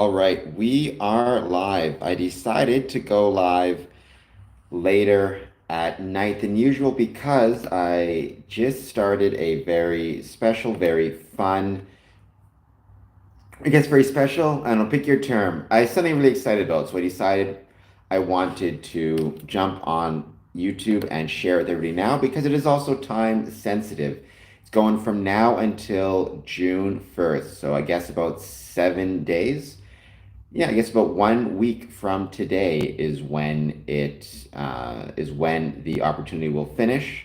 All right, we are live. I decided to go live later at night than usual because I just started a very special, very fun, very special, and I'll pick your term. I have something really excited about, so I decided I wanted to jump on YouTube and share it with everybody now because it is also time sensitive. It's going from now until June 1st, so I guess about 7 days. Yeah, I guess about 1 week from today is when the opportunity will finish.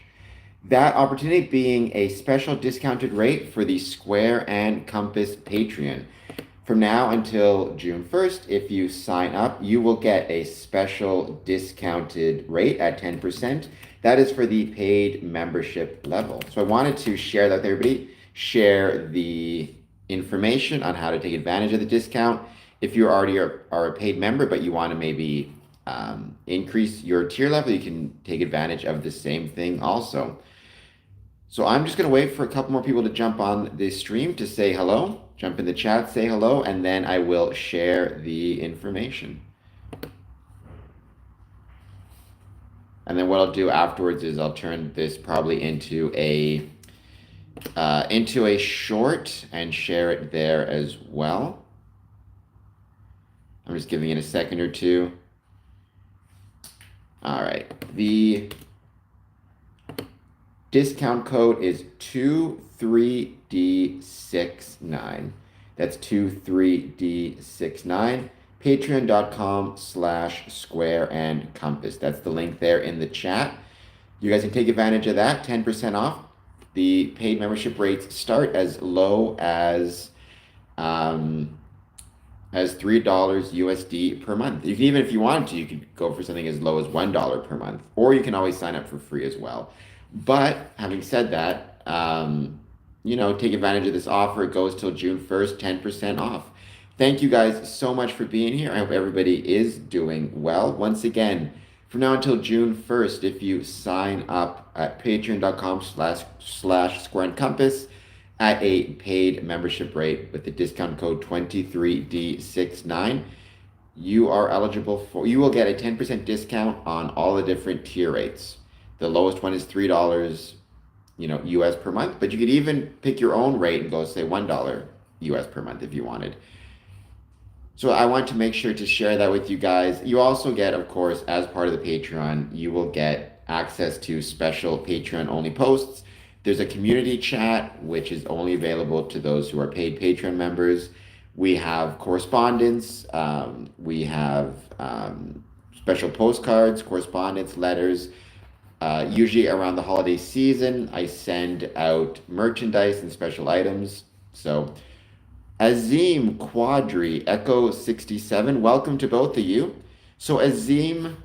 That opportunity being a special discounted rate for the Square and Compass Patreon. From now until June 1st, if you sign up, you will get a special discounted rate at 10%. That is for the paid membership level. So I wanted to share that with everybody, share the information on how to take advantage of the discount. If you already are a paid member, but you want to maybe increase your tier level, you can take advantage of the same thing also. So I'm just going to wait for a couple more people to jump on the stream to say hello, jump in the chat, say hello, and then I will share the information. And then what I'll do afterwards is I'll turn this probably into a short and share it there as well. I'm just giving it a second or two. All right. The discount code is 23D69. That's 23D69. Patreon.com/Square and Compass. That's the link there in the chat. You guys can take advantage of that. 10% off. The paid membership rates start as low as $3 USD per month. You can even, if you wanted to, you could go for something as low as $1 per month, or you can always sign up for free as well. But having said that, take advantage of this offer. It goes till June 1st, 10% off. Thank you guys so much for being here. I hope everybody is doing well. Once again, from now until June 1st, if you sign up at patreon.com/Square and Compass at a paid membership rate with the discount code 23D69, you will get a 10% discount on all the different tier rates. The lowest one is $3, US per month, but you could even pick your own rate and go say $1 US per month if you wanted. So I want to make sure to share that with you guys. You also get, of course, as part of the Patreon, you will get access to special Patreon only posts. There's a community chat, which is only available to those who are paid Patreon members. We have correspondence. We have special postcards, correspondence, letters. Usually around the holiday season, I send out merchandise and special items. So Azim Quadri, Echo 67, welcome to both of you. So Azim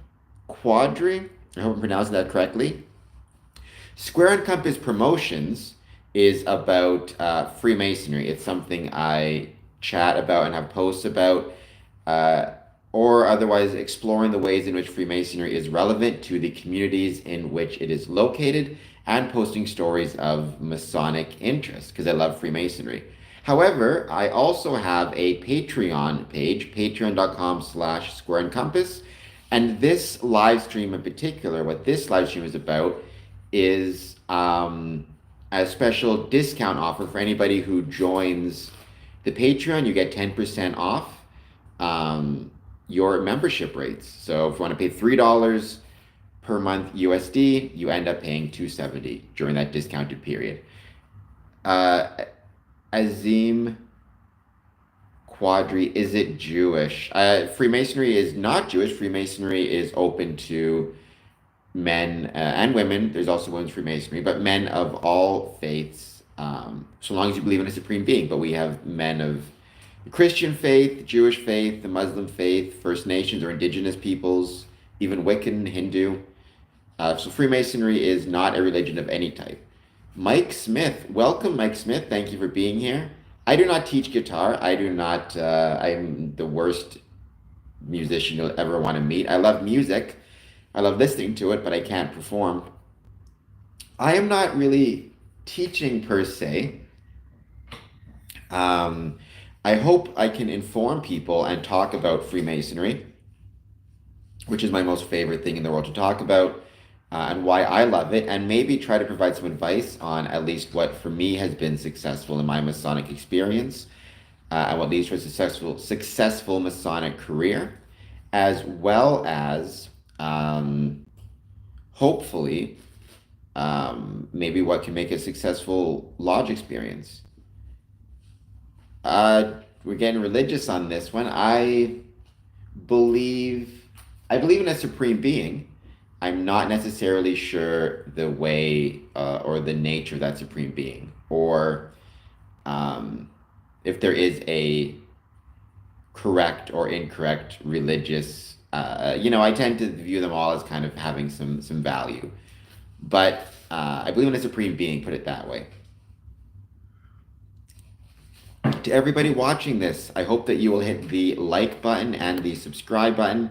Quadri, I hope I'm pronouncing that correctly. Square and Compass Promotions is about Freemasonry. It's something I chat about and have posts about, or otherwise exploring the ways in which Freemasonry is relevant to the communities in which it is located, and posting stories of Masonic interest because I love Freemasonry. However, I also have a Patreon page, patreon.com/Square and Compass. And this live stream in particular, what this live stream is about is a special discount offer for anybody who joins the Patreon. You get 10% off your membership rates. So if you want to pay $3 per month USD, you end up paying $270 during that discounted period. Azim Quadri, is it Jewish? Freemasonry is not Jewish. Freemasonry is open to men and women. There's also women's Freemasonry, but men of all faiths, so long as you believe in a supreme being. But we have men of the Christian faith, the Jewish faith, the Muslim faith, First Nations or indigenous peoples, even Wiccan, Hindu. So Freemasonry is not a religion of any type. Mike Smith, welcome, Mike Smith. Thank you for being here. I do not teach guitar. I'm the worst musician you'll ever want to meet. I love music. I love listening to it, but I can't perform. I am not really teaching per se. I hope I can inform people and talk about Freemasonry, which is my most favorite thing in the world to talk about, and why I love it, and maybe try to provide some advice on at least what for me has been successful in my Masonic experience, and what leads to a successful Masonic career, as well as hopefully maybe what can make a successful lodge experience. Uh, we're getting religious on this one. Believe I believe in a supreme being. I'm not necessarily sure the way or the nature of that supreme being, or um, if there is a correct or incorrect religious. I tend to view them all as kind of having some value, but I believe in a supreme being. Put it that way. To everybody watching this, I hope that you will hit the like button and the subscribe button.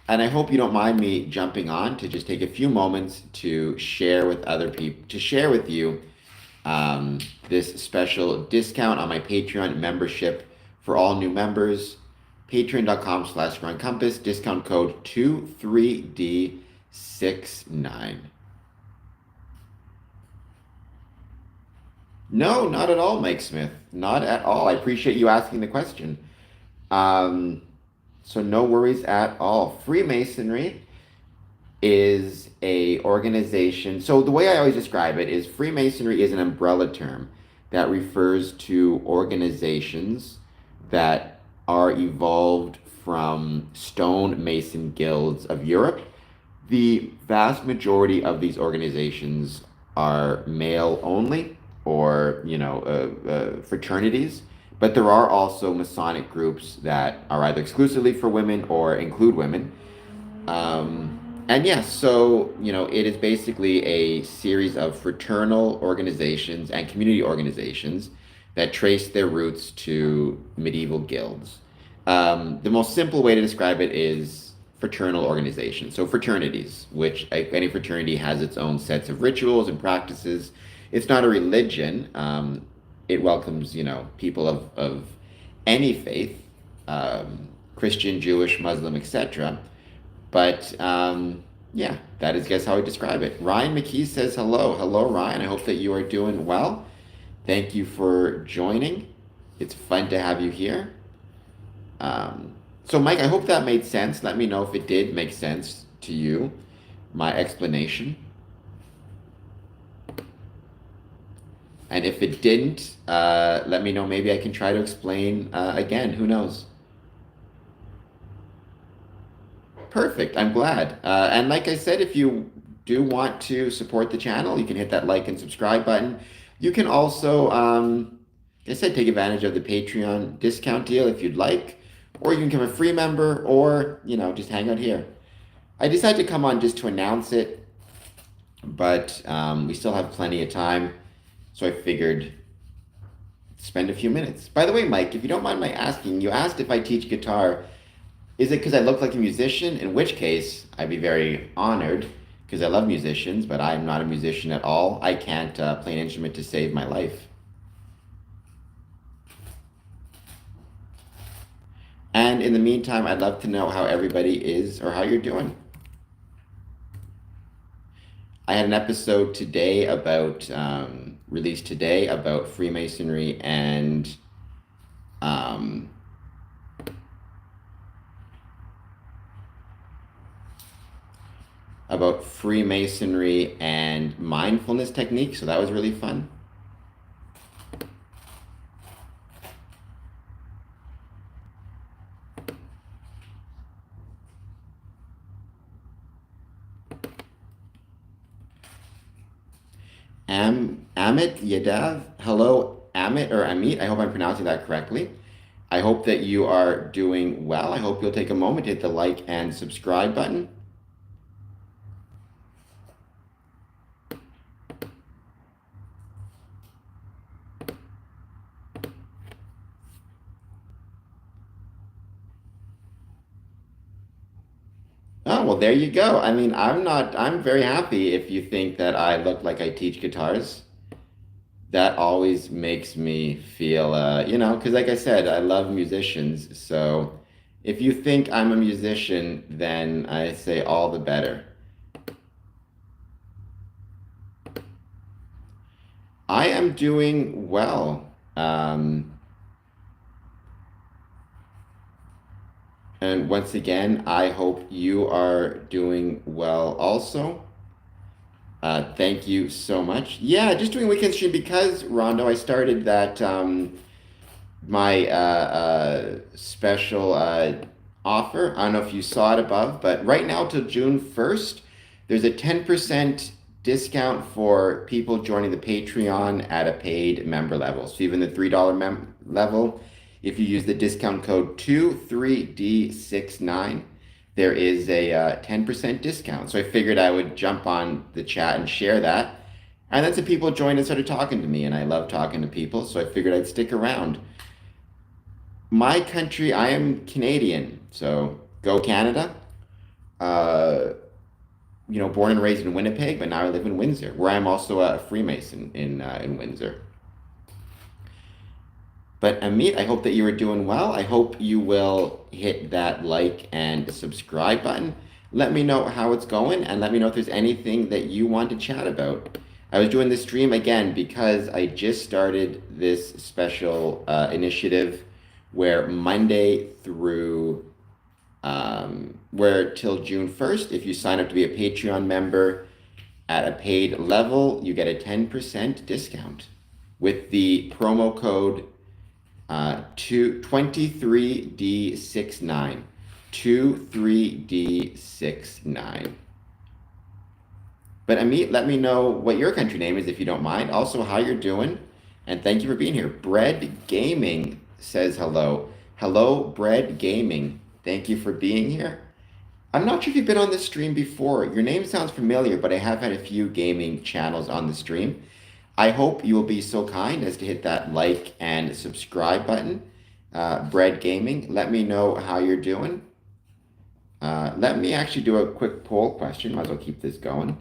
And I hope you don't mind me jumping on to just take a few moments to share with other people, to share with you this special discount on my Patreon membership for all new members. Patreon.com/StrongCompass, discount code 23D69. No, not at all, Mike Smith. Not at all. I appreciate you asking the question. Um, so no worries at all. Freemasonry is a organization. So the way I always describe it is Freemasonry is an umbrella term that refers to organizations that are evolved from stonemason guilds of Europe. The vast majority of these organizations are male only, or fraternities, but there are also Masonic groups that are either exclusively for women or include women. And yes, so it is basically a series of fraternal organizations and community organizations that trace their roots to medieval guilds. The most simple way to describe it is fraternal organizations. So fraternities, which any fraternity has its own sets of rituals and practices. It's not a religion. It welcomes, people of any faith, Christian, Jewish, Muslim, etc. But yeah, that is, guess how I describe it. Ryan McKee says hello. Hello, Ryan. I hope that you are doing well. Thank you for joining. It's fun to have you here. So, Mike, I hope that made sense. Let me know if it did make sense to you, my explanation. And if it didn't, let me know. Maybe I can try to explain again. Who knows? Perfect. I'm glad. And like I said, if you do want to support the channel, you can hit that like and subscribe button. You can also, like I said, take advantage of the Patreon discount deal if you'd like, or you can become a free member, or, just hang out here. I decided to come on just to announce it, but we still have plenty of time, so I figured spend a few minutes. By the way, Mike, if you don't mind my asking, you asked if I teach guitar. Is it because I look like a musician? In which case, I'd be very honored, because I love musicians, but I'm not a musician at all. I can't play an instrument to save my life. And in the meantime, I'd love to know how everybody is, or how you're doing. I had an episode today released today about Freemasonry and mindfulness techniques. So that was really fun. Amit Yadav, hello, Amit or Amit. I hope I'm pronouncing that correctly. I hope that you are doing well. I hope you'll take a moment to hit the like and subscribe button. Oh, well, there you go. I mean, I'm very happy if you think that I look like I teach guitars. That always makes me feel, because like I said, I love musicians. So if you think I'm a musician, then I say all the better. I am doing well. And once again, I hope you are doing well also. Thank you so much. Yeah, just doing weekend stream because Rondo, I started that my special offer. I don't know if you saw it above, but right now till June 1st, there's a 10% discount for people joining the Patreon at a paid member level. So even the $3 level, if you use the discount code 23D69, there is a 10% discount. So I figured I would jump on the chat and share that. And then some people joined and started talking to me, and I love talking to people, so I figured I'd stick around. My country, I am Canadian, so go Canada. Uh, born and raised in Winnipeg, but now I live in Windsor, where I'm also a Freemason in Windsor. But Amit, I hope that you are doing well. I hope you will hit that like and subscribe button. Let me know how it's going, and let me know if there's anything that you want to chat about. I was doing this stream again because I just started this special initiative where Monday through where till June 1st, if you sign up to be a Patreon member at a paid level, you get a 10% discount with the promo code 23D69. 23D69. But Amit, let me know what your country name is if you don't mind. Also, how you're doing. And thank you for being here. Bread Gaming says hello. Hello, Bread Gaming. Thank you for being here. I'm not sure if you've been on the stream before. Your name sounds familiar, but I have had a few gaming channels on the stream. I hope you will be so kind as to hit that like and subscribe button. Bread Gaming, let me know how you're doing. Let me actually do a quick poll question. Might as well keep this going.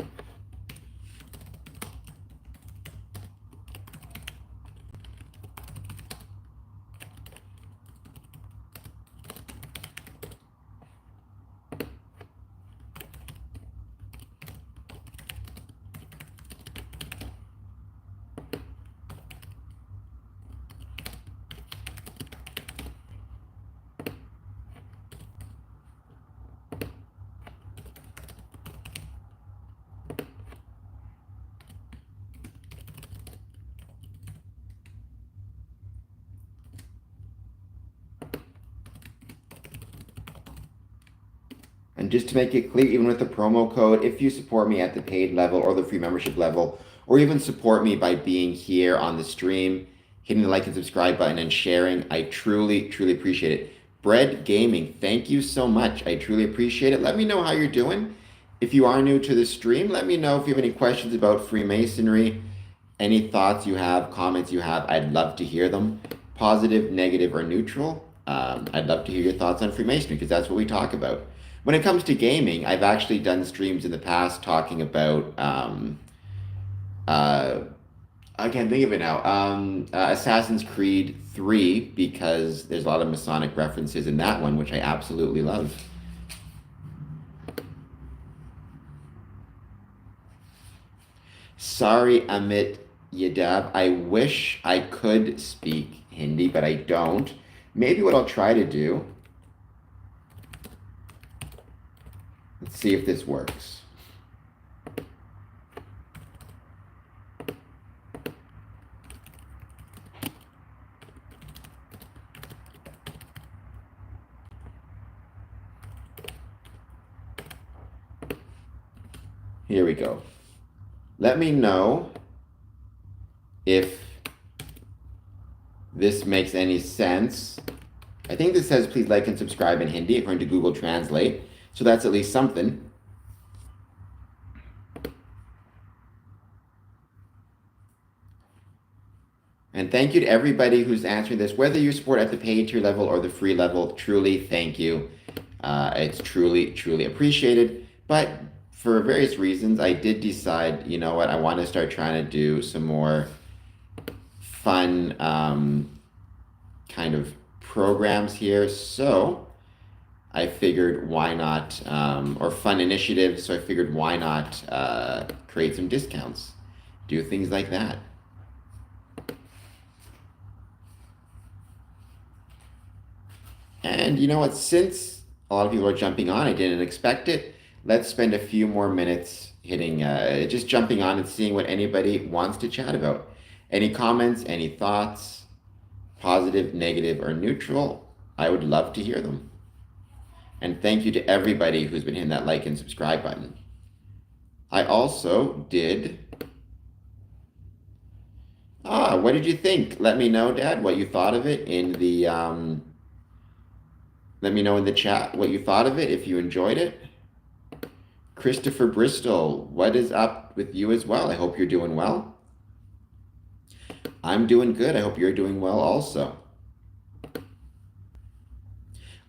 And just to make it clear, even with the promo code, if you support me at the paid level or the free membership level, or even support me by being here on the stream, hitting the like and subscribe button and sharing, I truly, truly appreciate it. Bread Gaming, thank you so much. I truly appreciate it. Let me know how you're doing. If you are new to the stream, let me know if you have any questions about Freemasonry, any thoughts you have, comments you have. I'd love to hear them. Positive, negative, or neutral. I'd love to hear your thoughts on Freemasonry because that's what we talk about. When it comes to gaming, I've actually done streams in the past talking about I can't think of it now. Assassin's Creed 3 because there's a lot of Masonic references in that one, which I absolutely love. Sorry, Amit Yadav. I wish I could speak Hindi, but I don't. Maybe what I'll try to do. Let's see if this works. Here we go. Let me know if this makes any sense. I think this says please like and subscribe in Hindi according to Google Translate. So that's at least something. And thank you to everybody who's answering this, whether you support at the paid tier level or the free level. Truly, thank you. It's truly, truly appreciated. But for various reasons, I did decide, you know what, I want to start trying to do some more fun kind of programs here. So I figured why not, or fun initiatives. So I figured why not create some discounts, do things like that. And you know what? Since a lot of people are jumping on, I didn't expect it. Let's spend a few more minutes hitting, just jumping on and seeing what anybody wants to chat about. Any comments, any thoughts, positive, negative, or neutral? I would love to hear them. And thank you to everybody who's been hitting that like and subscribe button. I also did. What did you think? Let me know, Dad, what you thought of it in the. Let me know in the chat what you thought of it, if you enjoyed it. Christopher Bristol, what is up with you as well? I hope you're doing well. I'm doing good. I hope you're doing well also.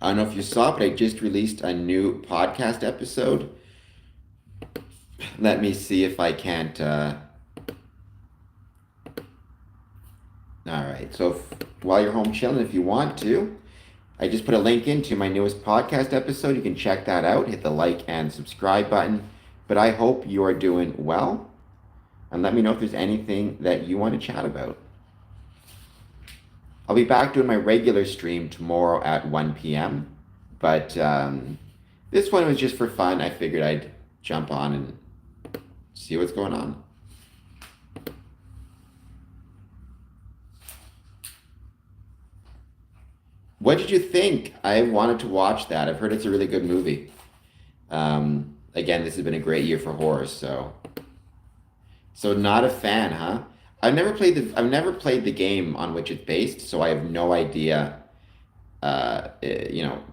I don't know if you saw, but I just released a new podcast episode. Let me see if I can't. All right. So while you're home chilling, if you want to, I just put a link into my newest podcast episode. You can check that out. Hit the like and subscribe button. But I hope you are doing well. And let me know if there's anything that you want to chat about. I'll be back doing my regular stream tomorrow at 1 p.m. But this one was just for fun. I figured I'd jump on and see what's going on. What did you think? I wanted to watch that. I've heard it's a really good movie. Again, this has been a great year for horror, so not a fan, huh? I've never played the game on which it's based, so I have no idea. You know,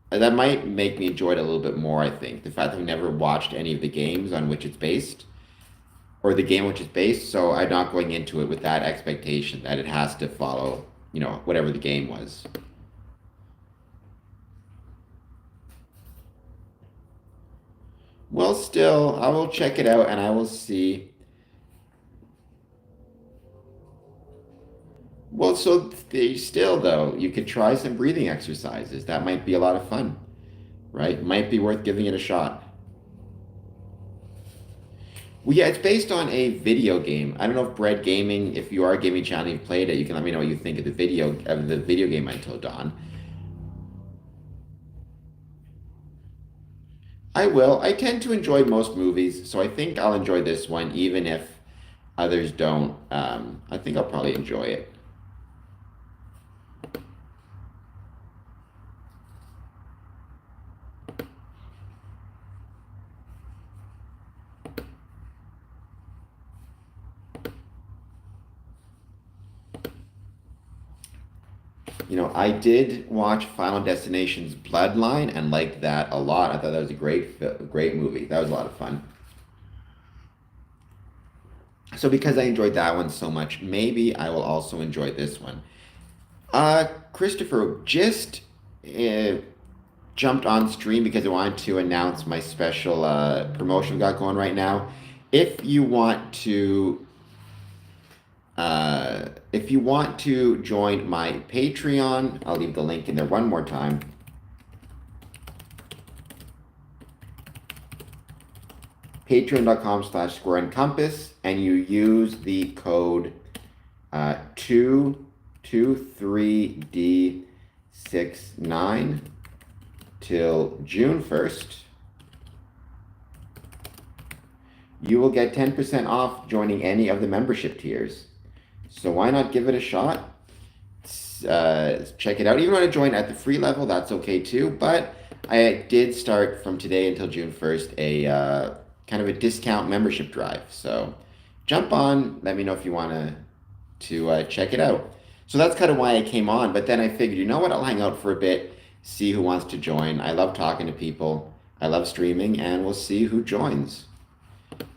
that might make me enjoy it a little bit more, I think. The fact that I've never watched any of the games on which it's based, or the game which it's based, so I'm not going into it with that expectation that it has to follow, you know, whatever the game was. Well, still, I will check it out and I will see. Well, so still though, you could try some breathing exercises. That might be a lot of fun, right? Might be worth giving it a shot. Well, yeah, it's based on a video game. I don't know if Bread Gaming, if you are a gaming channel, you've played it, you can let me know what you think of the video game Until Dawn. I will. I tend to enjoy most movies, so I think I'll enjoy this one, even if others don't. I think I'll probably enjoy it. You know, I did watch Final Destination's Bloodline and liked that a lot. I thought that was a great movie. That was a lot of fun. So because I enjoyed that one so much, maybe I will also enjoy this one. Christopher just jumped on stream because I wanted to announce my special promotion we got going right now. If you want to join my Patreon, I'll leave the link in there one more time. Patreon.com/SquareandCompass, and you use the code 223D69 till June 1st. You will get 10% off joining any of the membership tiers. So why not give it a shot? Check it out. Even when I join at the free level, that's okay too. But I did start from today until June 1st a kind of a discount membership drive. So jump on. Let me know if you want to check it out. So that's kind of why I came on. But then I figured, you know what? I'll hang out for a bit, see who wants to join. I love talking to people. I love streaming, and we'll see who joins.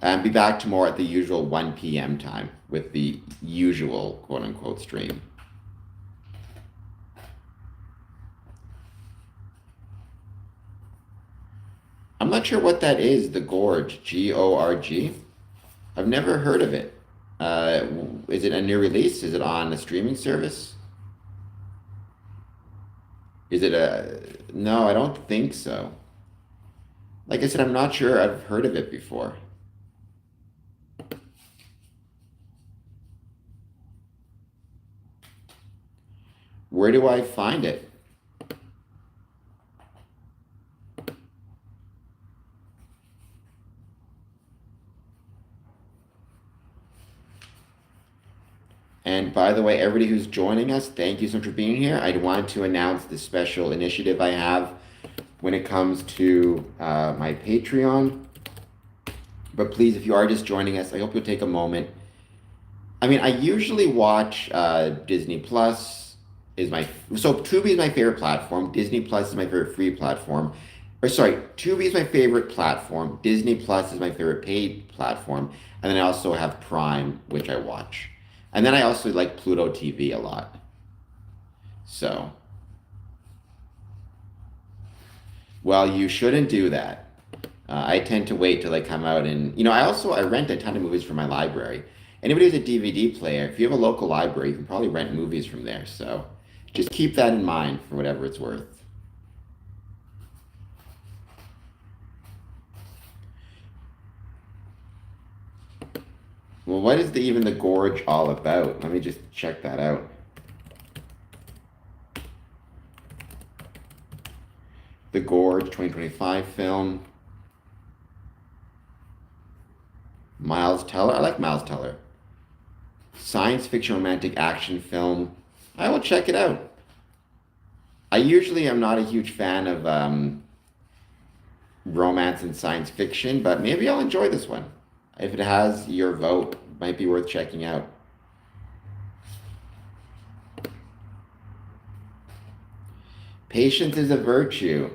And be back tomorrow at the usual 1 p.m. time with the usual quote-unquote stream. I'm not sure what that is, the Gorge, Gorg. I've never heard of it. Is it a new release? Is it on a streaming service? Is it a? No, I don't think so. Like I said, I'm not sure I've heard of it before. Where do I find it? And by the way, everybody who's joining us, thank you so much for being here. I want to announce the special initiative I have when it comes to my Patreon. But please, if you are just joining us, I hope you'll take a moment. I mean, I usually watch Disney Plus so Tubi is my favorite platform. Disney Plus is my favorite free platform. Or sorry, Tubi is my favorite platform. Disney Plus is my favorite paid platform. And then I also have Prime, which I watch. And then I also like Pluto TV a lot. So, well, you shouldn't do that. I tend to wait till they come out, and I rent a ton of movies from my library. Anybody who's a DVD player, if you have a local library, you can probably rent movies from there. So, just keep that in mind for whatever it's worth. Well, what is even the Gorge all about? Let me just check that out. The Gorge 2025 film. Miles Teller. I like Miles Teller. Science fiction romantic action film. I will check it out. I usually am not a huge fan of romance and science fiction, but maybe I'll enjoy this one. If it has your vote, it might be worth checking out. Patience is a virtue.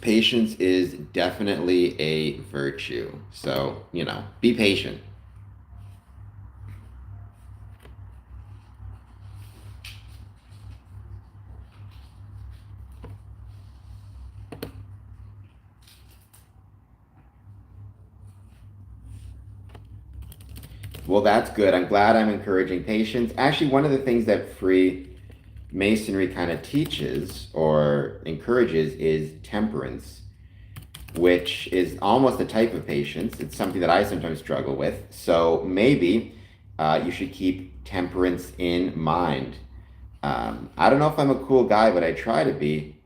Patience is definitely a virtue. So, be patient. Well, that's good. I'm glad I'm encouraging patience. Actually, one of the things that Freemasonry kind of teaches or encourages is temperance, which is almost a type of patience. It's something that I sometimes struggle with. So maybe you should keep temperance in mind. I don't know if I'm a cool guy, but I try to be.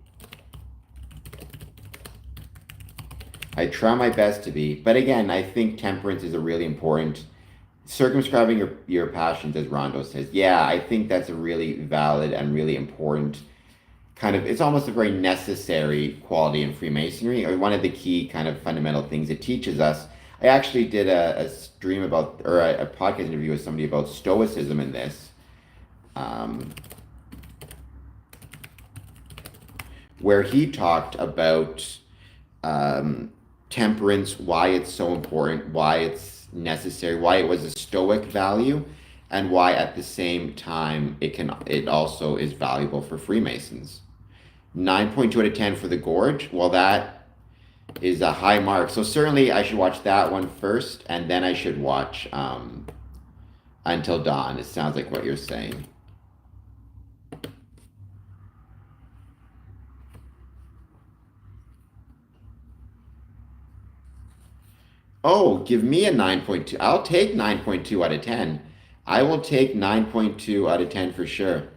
I try my best to be. But again, I think temperance is a really important circumscribing your passions, as Rondo says. Yeah, I think that's a really valid and really important it's almost a very necessary quality in Freemasonry, or one of the key kind of fundamental things it teaches us. I actually did a stream about, or a podcast interview with somebody about Stoicism in this, where he talked about temperance, why it's so important, why it's necessary, why it was a Stoic value, and why at the same time it also is valuable for Freemasons. 9.2 out of 10 for the Gorge. Well, that is a high mark. So certainly I should watch that one first, and then I should watch Until Dawn. It sounds like what you're saying. Oh, give me a 9.2. I'll take 9.2 out of 10. I will take 9.2 out of 10 for sure.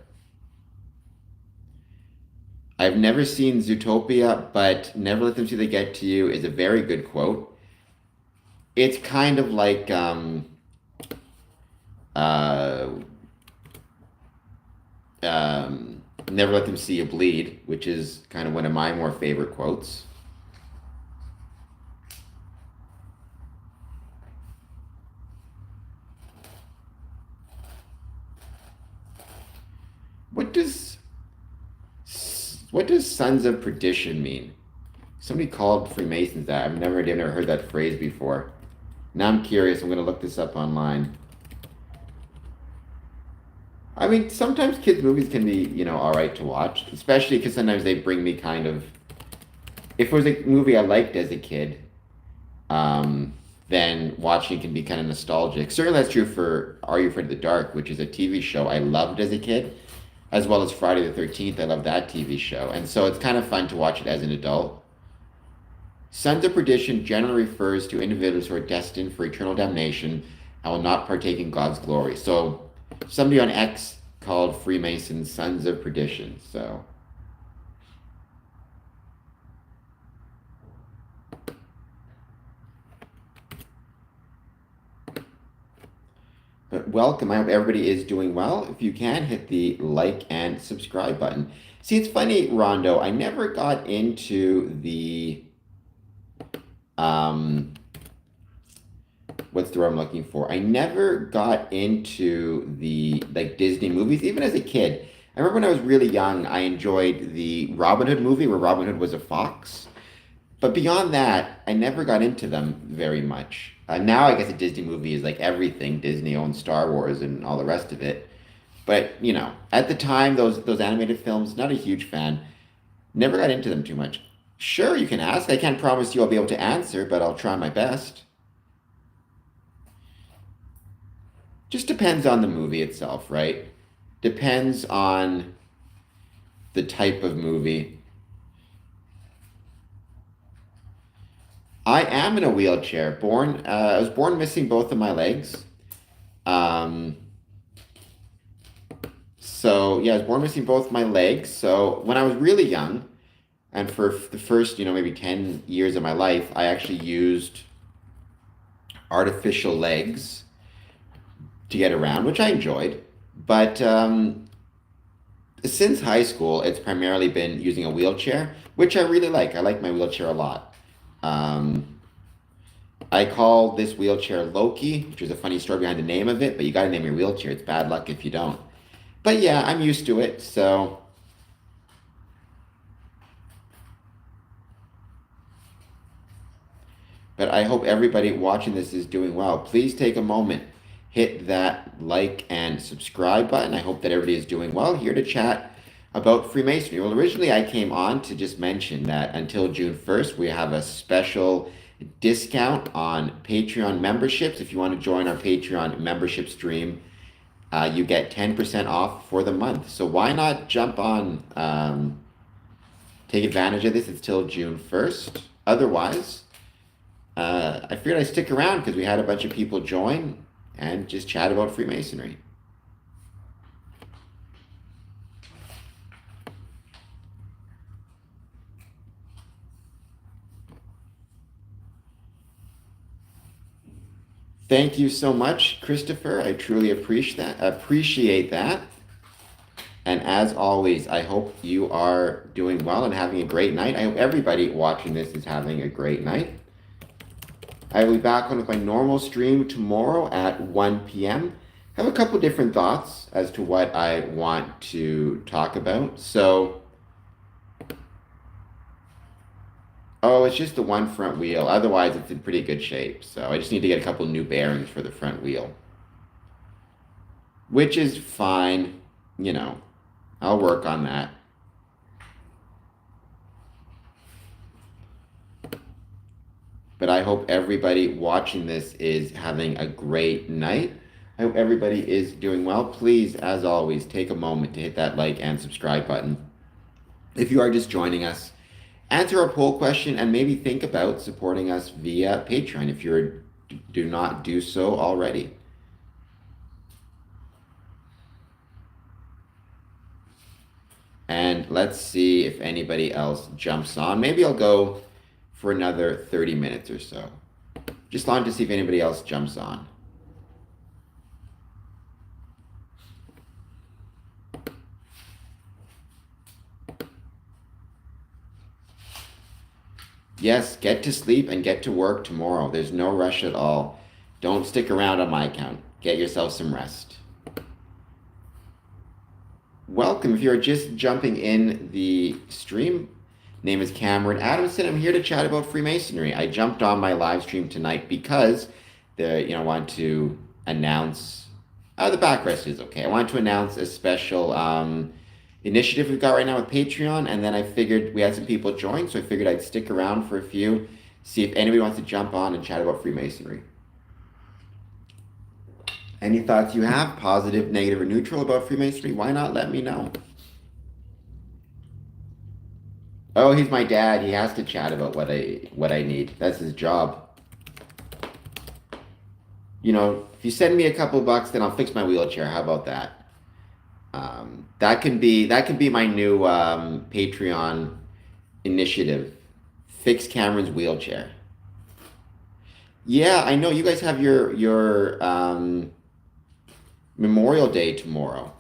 I've never seen Zootopia, but Never Let Them See They Get to You is a very good quote. It's kind of like Never Let Them See You Bleed, which is kind of one of my more favorite quotes. What does Sons of Perdition mean? Somebody called Freemasons that. I've never heard that phrase before. Now I'm curious. I'm going to look this up online. I mean, sometimes kids' movies can be, all right to watch, especially because sometimes they bring me kind of. If it was a movie I liked as a kid, then watching can be kind of nostalgic. Certainly that's true for Are You Afraid of the Dark, which is a TV show I loved as a kid, as well as Friday the 13th. I love that TV show. And so it's kind of fun to watch it as an adult. Sons of perdition generally refers to individuals who are destined for eternal damnation and will not partake in God's glory. So somebody on X called Freemasons sons of perdition. So but welcome. I hope everybody is doing well. If you can, hit the like and subscribe button. See, it's funny, Rondo. I never got into the what's the word I'm looking for? I never got into the like Disney movies, even as a kid. I remember when I was really young, I enjoyed the Robin Hood movie where Robin Hood was a fox. But beyond that, I never got into them very much. Now I guess a Disney movie is like everything. Disney owns Star Wars and all the rest of it. But at the time, those animated films, not a huge fan. Never got into them too much. Sure, you can ask. I can't promise you I'll be able to answer, but I'll try my best. Just depends on the movie itself, right? Depends on the type of movie. I am in a wheelchair. I was born missing both of my legs. Um, so yeah, I was born missing both my legs. So when I was really young, and for the first, maybe 10 years of my life, I actually used artificial legs to get around, which I enjoyed. But since high school, it's primarily been using a wheelchair, which I really like. I like my wheelchair a lot. Um, I call this wheelchair Loki, which is a funny story behind the name of it, but you got to name your wheelchair. It's bad luck if you don't. But yeah, I'm used to it. So, but I hope everybody watching this is doing well. Please take a moment, hit that like and subscribe button. I hope that everybody is doing well. Here to chat about Freemasonry. Well, originally I came on to just mention that until June 1st, we have a special discount on Patreon memberships. If you want to join our Patreon membership stream, you get 10% off for the month. So why not jump on, take advantage of this? It's till June 1st. Otherwise, I figured I'd stick around because we had a bunch of people join and just chat about Freemasonry. Thank you so much, Christopher. I truly appreciate that. And as always, I hope you are doing well and having a great night. I hope everybody watching this is having a great night. I will be back on with my normal stream tomorrow at 1 p.m. I have a couple different thoughts as to what I want to talk about. Oh, it's just the one front wheel. Otherwise, it's in pretty good shape. So I just need to get a couple new bearings for the front wheel, which is fine. I'll work on that. But I hope everybody watching this is having a great night. I hope everybody is doing well. Please, as always, take a moment to hit that like and subscribe button. If you are just joining us, answer our poll question and maybe think about supporting us via Patreon if you do not do so already. And let's see if anybody else jumps on. Maybe I'll go for another 30 minutes or so. Just wanted to see if anybody else jumps on. Yes, get to sleep and get to work tomorrow. There's no rush at all. Don't stick around on my account. Get yourself some rest. Welcome. If you're just jumping in the stream, name is Cameron Adamson. I'm here to chat about Freemasonry. I jumped on my live stream tonight because I want to announce the backrest is okay. I want to announce a special initiative we've got right now with Patreon, and then I figured we had some people join, so I figured I'd stick around for a few see if anybody wants to jump on and chat about Freemasonry. Any thoughts you have, positive, negative, or neutral about Freemasonry? Why not let me know? Oh, he's my dad. He has to chat about what I need. That's his job. You know, if you send me a couple bucks, then I'll fix my wheelchair. How about that? That can be my new Patreon initiative. Fix Cameron's wheelchair. Yeah, I know you guys have your Memorial Day tomorrow.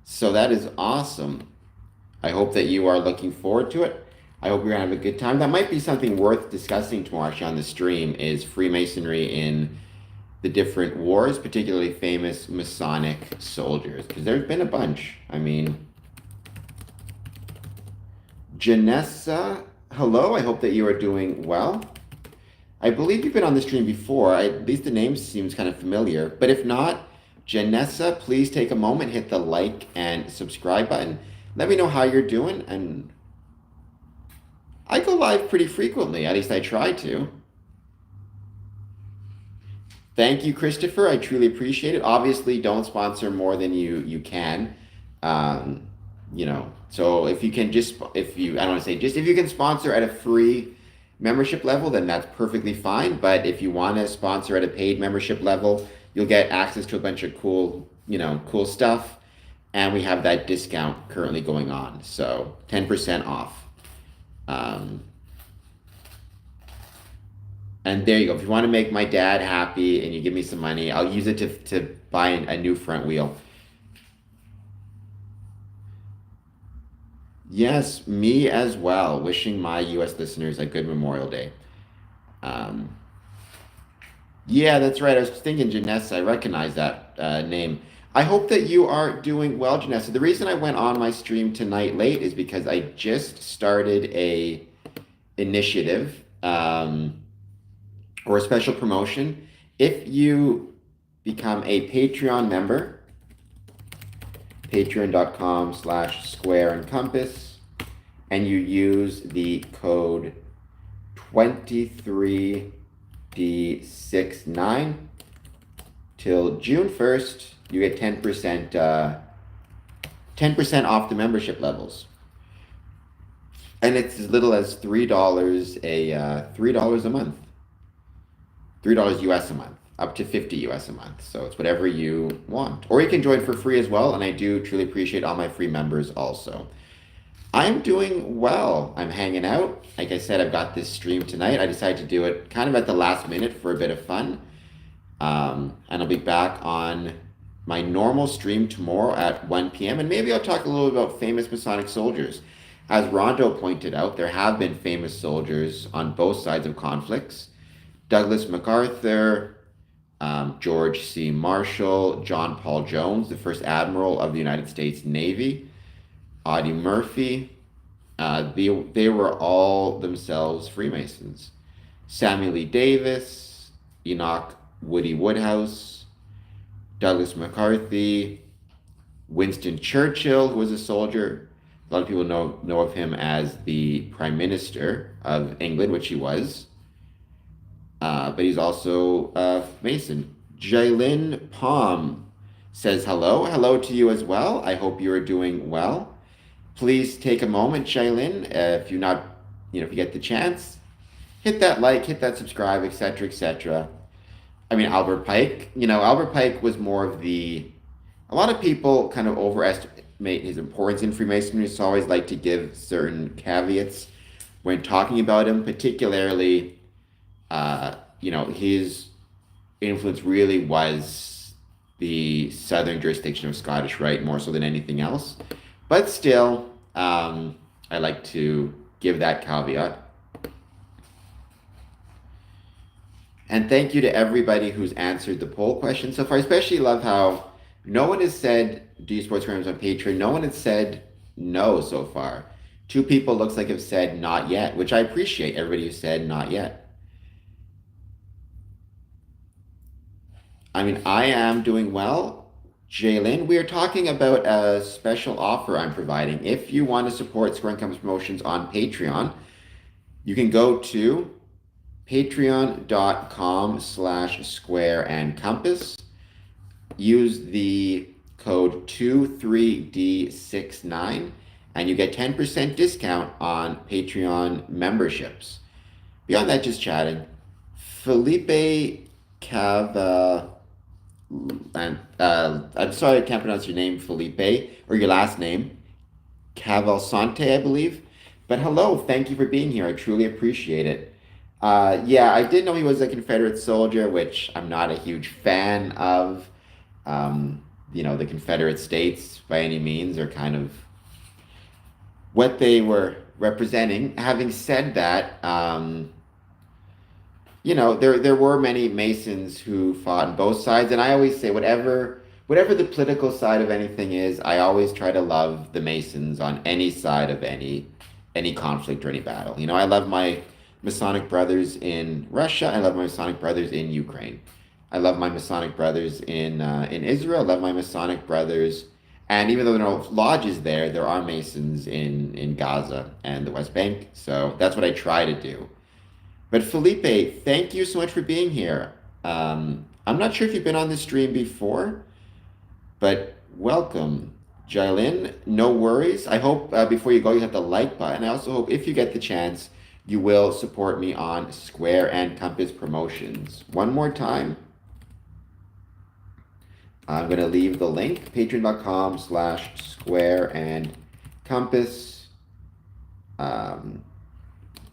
So that is awesome. I hope that you are looking forward to it. I hope you're gonna have a good time. That might be something worth discussing tomorrow actually on the stream is Freemasonry in the different wars, particularly famous Masonic soldiers, because there's been a bunch. I mean, Janessa, hello. I hope that you are doing well. I believe you've been on the stream before. At least the name seems kind of familiar. But if not, Janessa, please take a moment, hit the like and subscribe button. Let me know how you're doing. And I go live pretty frequently. At least I try to. Thank you, Christopher. I truly appreciate it. Obviously, don't sponsor more than you can. Um, so if you can I don't want to say just if you can sponsor at a free membership level, then that's perfectly fine. But if you want to sponsor at a paid membership level, you'll get access to a bunch of cool stuff. And we have that discount currently going on. So 10% off. And there you go. If you want to make my dad happy and you give me some money, I'll use it to buy a new front wheel. Yes, me as well. Wishing my US listeners a good Memorial Day. Um, yeah, that's right. I was thinking Janessa. I recognize that name. I hope that you are doing well, Janessa. The reason I went on my stream tonight late is because I just started a initiative. Or a special promotion. If you become a Patreon member, patreon.com/square and compass, and you use the code 23D69 till June 1st, you get 10% off the membership levels. And it's as little as $3 $3 a month. $3 US a month, up to 50 US a month. So it's whatever you want. Or you can join for free as well. And I do truly appreciate all my free members also. I'm doing well. I'm hanging out. Like I said, I've got this stream tonight. I decided to do it kind of at the last minute for a bit of fun. And I'll be back on my normal stream tomorrow at 1 p.m. And maybe I'll talk a little bit about famous Masonic soldiers. As Rondo pointed out, there have been famous soldiers on both sides of conflicts. Douglas MacArthur, George C. Marshall, John Paul Jones, the first admiral of the United States Navy, Audie Murphy. They were all themselves Freemasons. Samuel Lee Davis, Enoch Woody Woodhouse, Douglas MacArthur, Winston Churchill, who was a soldier. A lot of people know of him as the Prime Minister of England, which he was. But he's also a Mason. Jaylin Palm says hello. Hello to you as well. I hope you are doing well. Please take a moment, Jaylin, if you get the chance, hit that like, hit that subscribe, etc., etc. I mean, Albert Pike. Albert Pike was more of a lot of people kind of overestimate his importance in Freemasonry, so I always like to give certain caveats when talking about him, particularly his influence really was the southern jurisdiction of Scottish Rite more so than anything else. But still, I like to give that caveat. And thank you to everybody who's answered the poll question so far. I especially love how no one has said, do you sports programs on Patreon? No one has said no so far. 2 people looks like have said not yet, which I appreciate everybody who said not yet. I mean, I am doing well. Jaylin, we are talking about a special offer I'm providing. If you want to support Square and Compass Promotions on Patreon, you can go to patreon.com/square and compass. Use the code 23D69 and you get 10% discount on Patreon memberships. Beyond that, just chatting. Felipe Cava, and I'm sorry I can't pronounce your name, Felipe, or your last name, Cavalsante, I believe. But hello, thank you for being here. I truly appreciate it. Yeah, I did know he was a Confederate soldier, which I'm not a huge fan of. Um, the Confederate States by any means are kind of what they were representing. Having said that, there were many Masons who fought on both sides, and I always say whatever the political side of anything is, I always try to love the Masons on any side of any conflict or any battle. I love my Masonic brothers in Russia. I love my Masonic brothers in Ukraine. I love my Masonic brothers in Israel. I love my Masonic brothers, and even though there are no lodges there, there are Masons in Gaza and the West Bank. So that's what I try to do. But Felipe, thank you so much for being here. I'm not sure if you've been on this stream before, but welcome. Jailin, no worries. I hope before you go, you hit the like button. I also hope if you get the chance, you will support me on Square and Compass promotions. One more time, I'm going to leave the link, patreon.com/square and compass.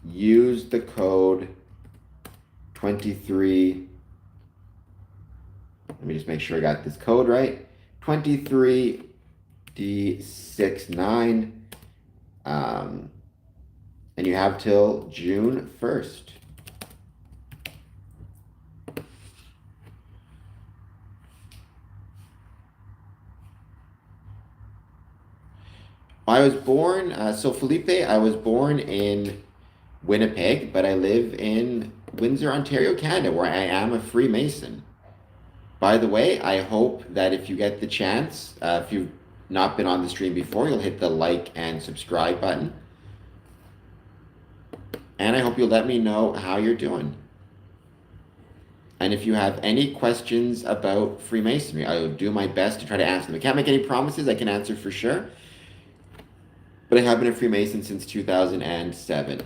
Use the code 23. Let me just make sure I got this code right. 23D69. And you have till June 1st. I was born, so Felipe, I was born in Winnipeg, but I live in Windsor, Ontario, Canada, where I am a Freemason. By the way, I hope that if you get the chance, if you've not been on the stream before, you'll hit the like and subscribe button. And I hope you'll let me know how you're doing. And if you have any questions about Freemasonry, I will do my best to try to answer them. I can't make any promises, I can answer for sure. But I have been a Freemason since 2007.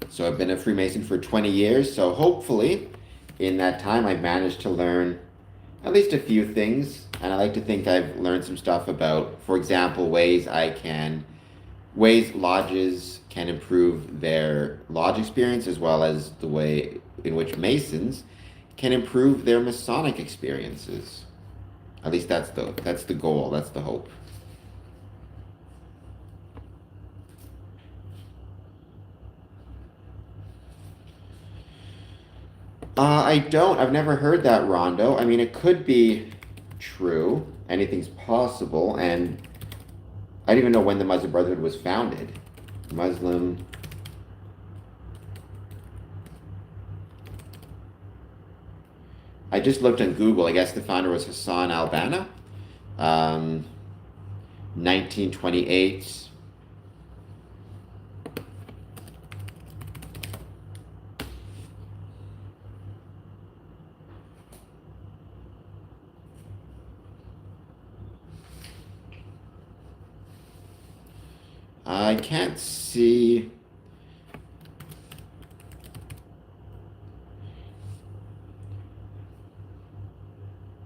So I've been a Freemason for 20 years. So hopefully in that time I've managed to learn at least a few things. And I like to think I've learned some stuff about, for example, ways lodges can improve their lodge experience, as well as the way in which Masons can improve their Masonic experiences. At least that's the goal, that's the hope. I don't. I've never heard that, Rondo. I mean, it could be true. Anything's possible. And I don't even know when the Muslim Brotherhood was founded. Muslim. I just looked on Google. I guess the founder was Hassan al-Banna. 1928. I can't see.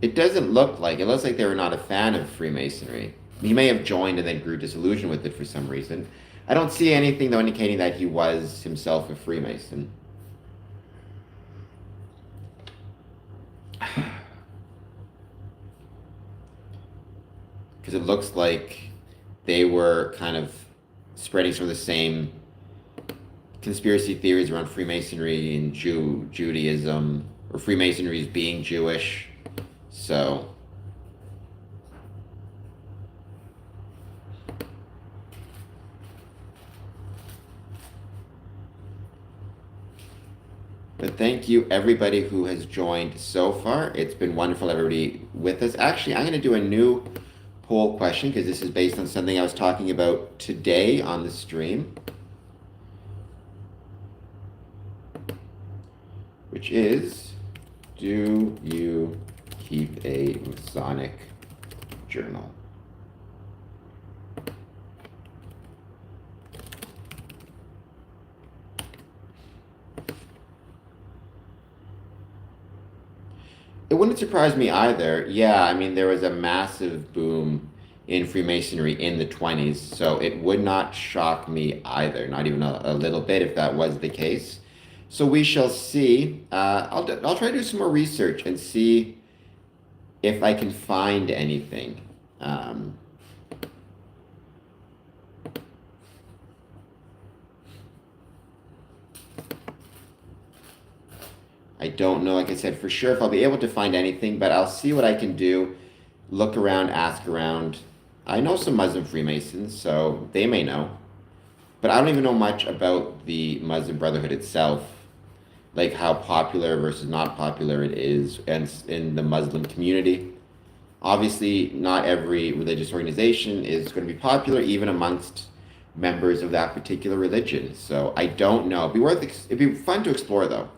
It doesn't look like. It looks like they were not a fan of Freemasonry. He may have joined and then grew disillusioned with it for some reason. I don't see anything, though, indicating that he was himself a Freemason. Because it looks like they were kind of spreading some of the same conspiracy theories around Freemasonry and Judaism, or Freemasonry as being Jewish. So But thank you, everybody who has joined so far. It's been wonderful, everybody with us. Actually, I'm going to do a new poll question because this is based on something I was talking about today on the stream, which is, do you keep a Masonic journal? It wouldn't surprise me either. Yeah, I mean, there was a massive boom in Freemasonry in the 20s, so it would not shock me either, not even a little bit if that was the case. So we shall see. I'll try to do some more research and see if I can find anything. I don't know, like I said, for sure if I'll be able to find anything, but I'll see what I can do. Look around, ask around. I know some Muslim Freemasons, so they may know. But I don't even know much about the Muslim Brotherhood itself, like how popular versus not popular it is and in the Muslim community. Obviously, not every religious organization is going to be popular, even amongst members of that particular religion. So I don't know. It'd be fun to explore though.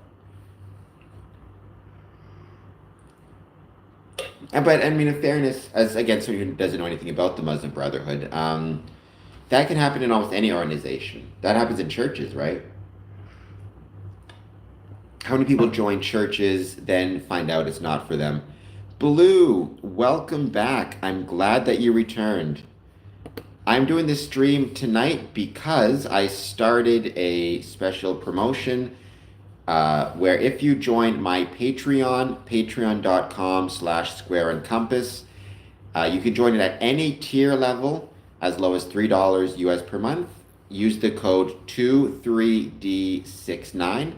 But I mean, in fairness, as again, someone who doesn't know anything about the Muslim Brotherhood, that can happen in almost any organization. That happens in churches, right? How many people join churches, then find out it's not for them? Blue, welcome back. I'm glad that you returned. I'm doing this stream tonight because I started a special promotion where if you join my Patreon, patreon.com/square and compass, you can join it at any tier level as low as $3 US per month. Use the code 23D69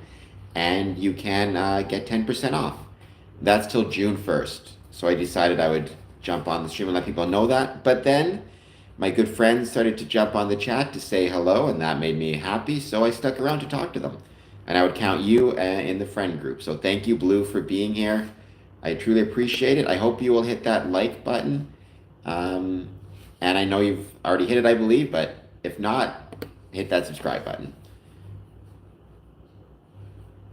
and you can get 10% off. That's till June 1st. So I decided I would jump on the stream and let people know that. But then my good friends started to jump on the chat to say hello, and that made me happy. So I stuck around to talk to them. And I would count you in the friend group. So thank you, Blue, for being here. I truly appreciate it. I hope you will hit that like button. And I know you've already hit it, I believe, but if not, hit that subscribe button.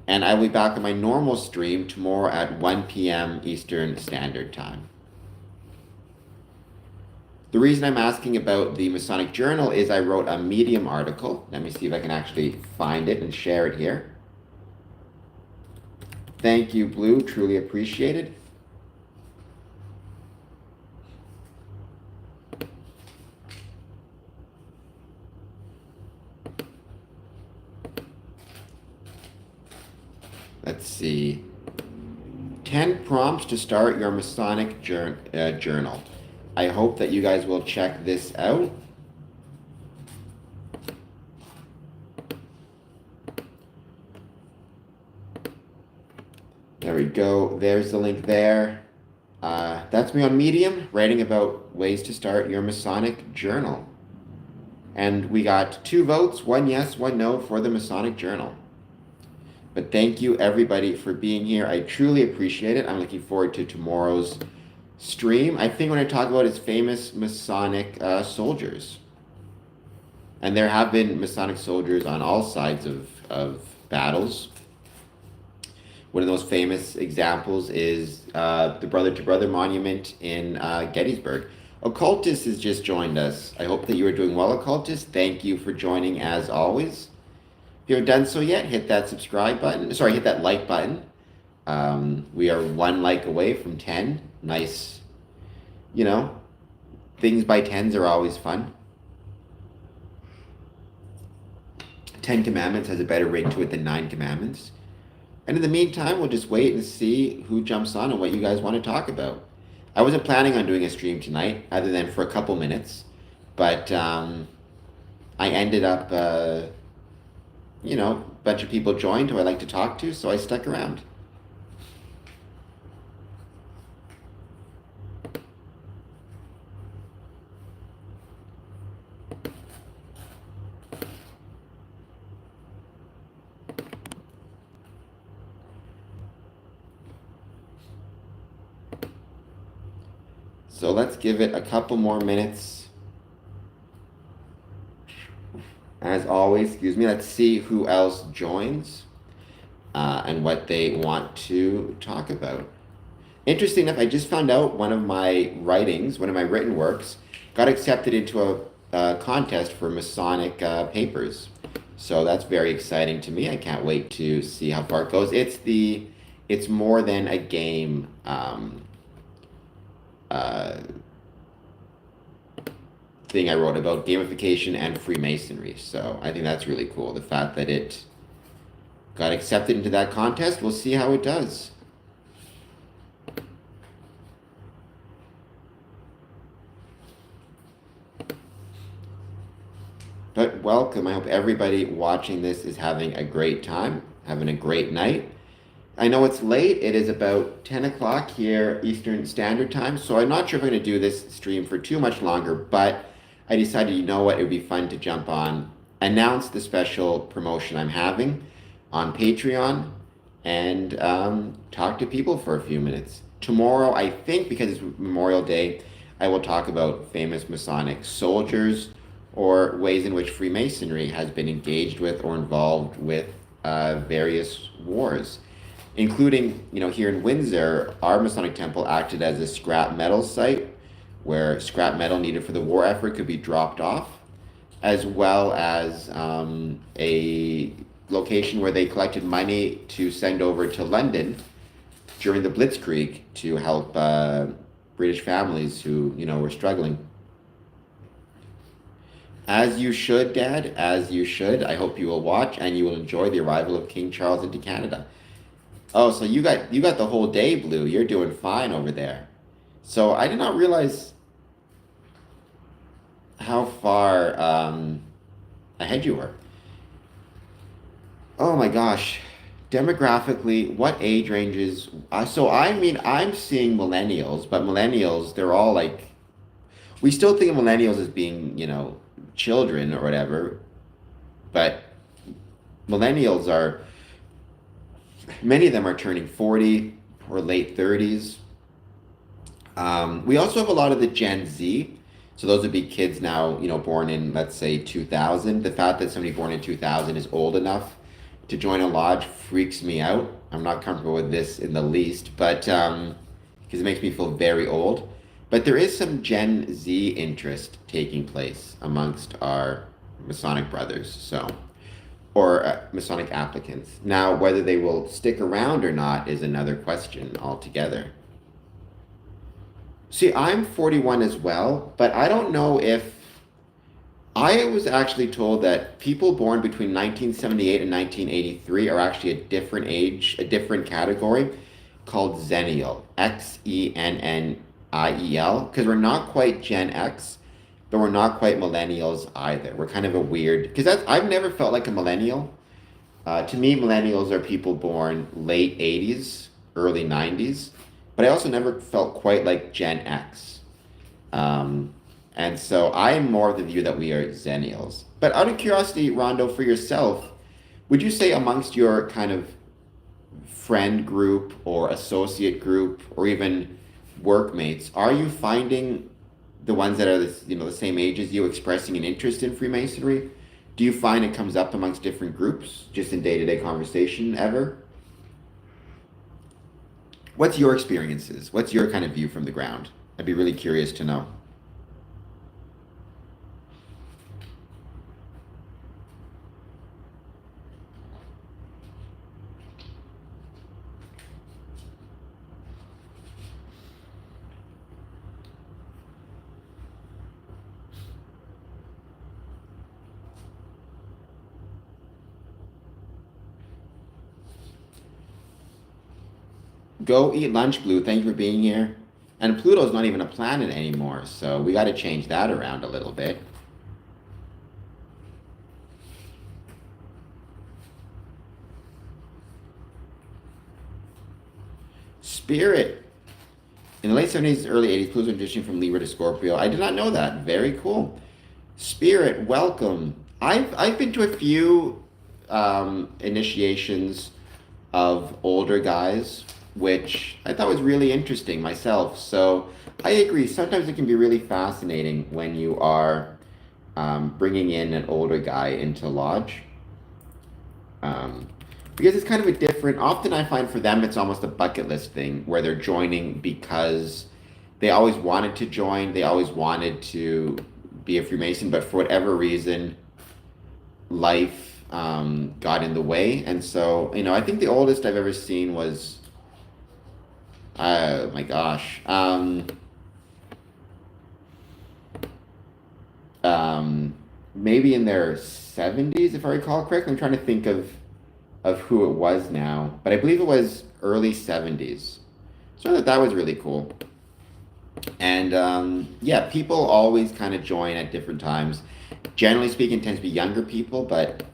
And I will be back on my normal stream tomorrow at 1 p.m. Eastern Standard Time. The reason I'm asking about the Masonic Journal is I wrote a Medium article. Let me see if I can actually find it and share it here. Thank you, Blue. Truly appreciated. Let's see. 10 prompts to start your Masonic journal. I hope that you guys will check this out. There we go. There's the link there. That's me on Medium, writing about ways to start your Masonic journal. And we got 2 votes, 1 yes, 1 no for the Masonic journal. But thank you, everybody, for being here. I truly appreciate it. I'm looking forward to tomorrow's stream. I think what I talk about is famous Masonic soldiers. And there have been Masonic soldiers on all sides of battles. One of those famous examples is the Brother to Brother Monument in Gettysburg. Occultist has just joined us. I hope that you are doing well, Occultist. Thank you for joining as always. If you haven't done so yet, hit that subscribe button. Sorry, hit that like button. We are 1 like away from 10. Nice, things by 10s are always fun. 10 Commandments has a better ring to it than 9 Commandments. And in the meantime, we'll just wait and see who jumps on and what you guys want to talk about. I wasn't planning on doing a stream tonight, other than for a couple minutes. But I ended up, a bunch of people joined who I like to talk to, so I stuck around. So let's give it a couple more minutes. As always, excuse me, let's see who else joins and what they want to talk about. Interesting enough, I just found out one of my writings, one of my written works, got accepted into a contest for Masonic papers. So that's very exciting to me. I can't wait to see how far it goes. It's more than a game thing I wrote about gamification and Freemasonry. So I think that's really cool. The fact that it got accepted into that contest, we'll see how it does. But welcome. I hope everybody watching this is having a great time, having a great night. I know it's late. It is about 10 o'clock here Eastern Standard Time, so I'm not sure if I'm going to do this stream for too much longer, but I decided, you know what, it would be fun to jump on, announce the special promotion I'm having on Patreon, and talk to people for a few minutes. Tomorrow, I think, because it's Memorial Day, I will talk about famous Masonic soldiers or ways in which Freemasonry has been engaged with or involved with various wars, including, here in Windsor, our Masonic temple acted as a scrap metal site where scrap metal needed for the war effort could be dropped off, as well as a location where they collected money to send over to London during the Blitzkrieg to help British families who, were struggling. As you should, Dad, as you should. I hope you will watch and you will enjoy the arrival of King Charles into Canada. Oh, so you got the whole day, Blue. You're doing fine over there. So I did not realize how far ahead you were. Oh my gosh. Demographically, what age ranges? I'm seeing millennials, but millennials, they're all like, we still think of millennials as being, children or whatever, but millennials many of them are turning 40 or late 30s. We also have a lot of the Gen Z. So those would be kids now, born in, let's say, 2000. The fact that somebody born in 2000 is old enough to join a lodge freaks me out. I'm not comfortable with this in the least, but because it makes me feel very old. But there is some Gen Z interest taking place amongst our Masonic brothers, or Masonic applicants. Now, whether they will stick around or not is another question altogether. See, I'm 41 as well, but I don't know if... I was actually told that people born between 1978 and 1983 are actually a different age, a different category called Xennial, Xennial, because we're not quite Gen X, but we're not quite millennials either. We're kind of a weird, because I've never felt like a millennial. To me, millennials are people born late 80s, early 90s, but I also never felt quite like Gen X. And so I'm more of the view that we are Xennials. But out of curiosity, Rondo, for yourself, would you say amongst your kind of friend group or associate group or even workmates, are you finding the ones that are the same age as you expressing an interest in Freemasonry? Do you find it comes up amongst different groups, just in day-to-day conversation ever? What's your experiences? What's your kind of view from the ground? I'd be really curious to know. Go eat lunch, Blue. Thank you for being here. And Pluto's not even a planet anymore, so we got to change that around a little bit. Spirit. In the late 70s, early 80s, Pluto transitioned from Libra to Scorpio. I did not know that. Very cool. Spirit, welcome. I've been to a few initiations of older guys which I thought was really interesting myself. So I agree. Sometimes it can be really fascinating when you are bringing in an older guy into lodge. Um, because it's kind of a different, often I find for them it's almost a bucket list thing where they're joining because they always wanted to join, they always wanted to be a Freemason, but for whatever reason, life got in the way. And so, I think the oldest I've ever seen was, oh my gosh, maybe in their 70s, if I recall correctly. I'm trying to think of who it was now, but I believe it was early 70s. So I thought that was really cool. And yeah, people always kind of join at different times. Generally speaking, it tends to be younger people, but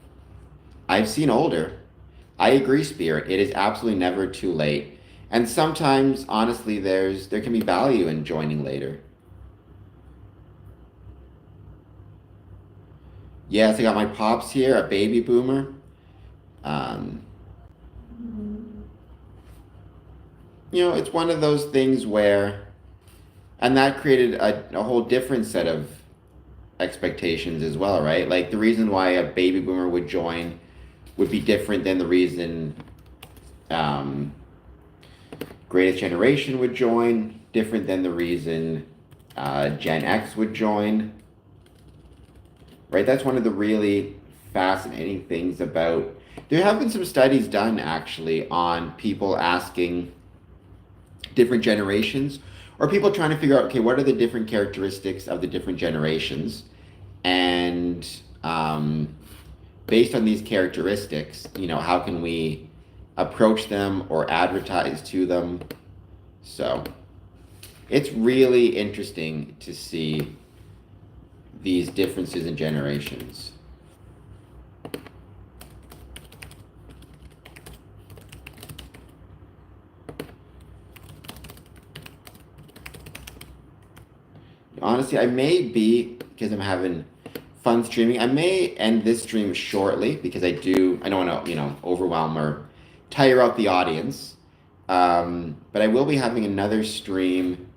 I've seen older. I agree, Spirit. It is absolutely never too late. And sometimes, honestly, there can be value in joining later. Yes, I got my pops here, a baby boomer. Um, it's one of those things where, and that created a whole different set of expectations as well, right? Like the reason why a baby boomer would join would be different than the reason um, Greatest Generation would join, different than the reason Gen X would join, right? That's one of the really fascinating things about. There have been some studies done actually on people asking different generations or people trying to figure out, okay, what are the different characteristics of the different generations? And based on these characteristics, how can we approach them or advertise to them? So it's really interesting to see these differences in generations. Honestly, I may be, because I'm having fun streaming, I may end this stream shortly because I don't want to, overwhelm or tire out the audience. But I will be having another stream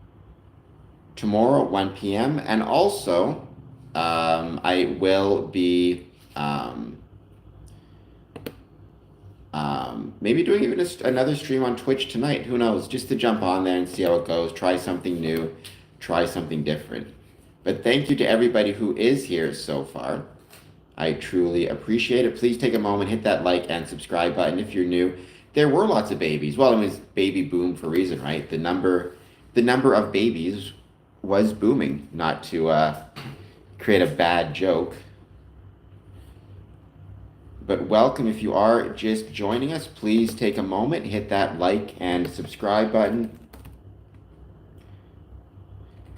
tomorrow at 1 p.m. And also, I will be maybe doing even another stream on Twitch tonight. Who knows? Just to jump on there and see how it goes, try something new, try something different. But thank you to everybody who is here so far. I truly appreciate it. Please take a moment, hit that like and subscribe button if you're new. There were lots of babies. Well, it was baby boom for a reason, right? The number of babies was booming, not to create a bad joke. But welcome. If you are just joining us, please take a moment, hit that like and subscribe button.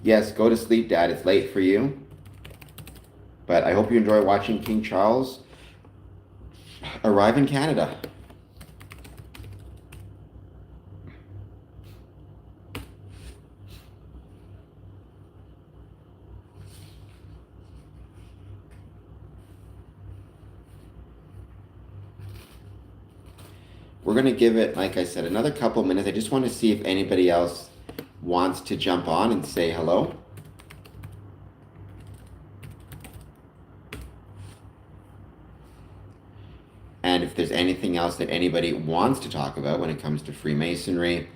Yes, go to sleep, Dad. It's late for you. But I hope you enjoy watching King Charles arrive in Canada. We're going to give it, like I said, another couple minutes. I just want to see if anybody else wants to jump on and say hello. And if there's anything else that anybody wants to talk about when it comes to Freemasonry.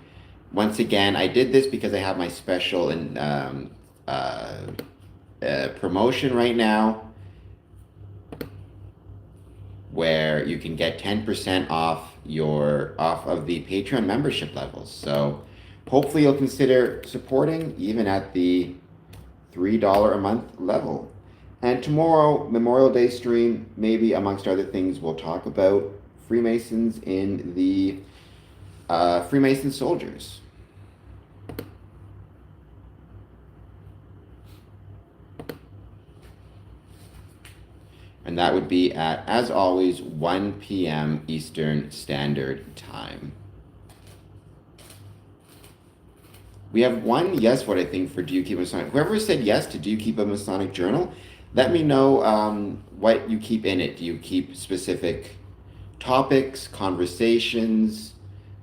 Once again, I did this because I have my special promotion right now where you can get 10% off of the Patreon membership levels. So hopefully you'll consider supporting even at the $3 a month level. And tomorrow, Memorial Day stream, maybe amongst other things, we'll talk about Freemasons in the Freemason soldiers. And that would be at, as always, 1 p.m. Eastern Standard Time. We have one yes vote, I think, for Do You Keep a Masonic? Whoever said yes to Do You Keep a Masonic Journal, let me know what you keep in it. Do you keep specific topics, conversations,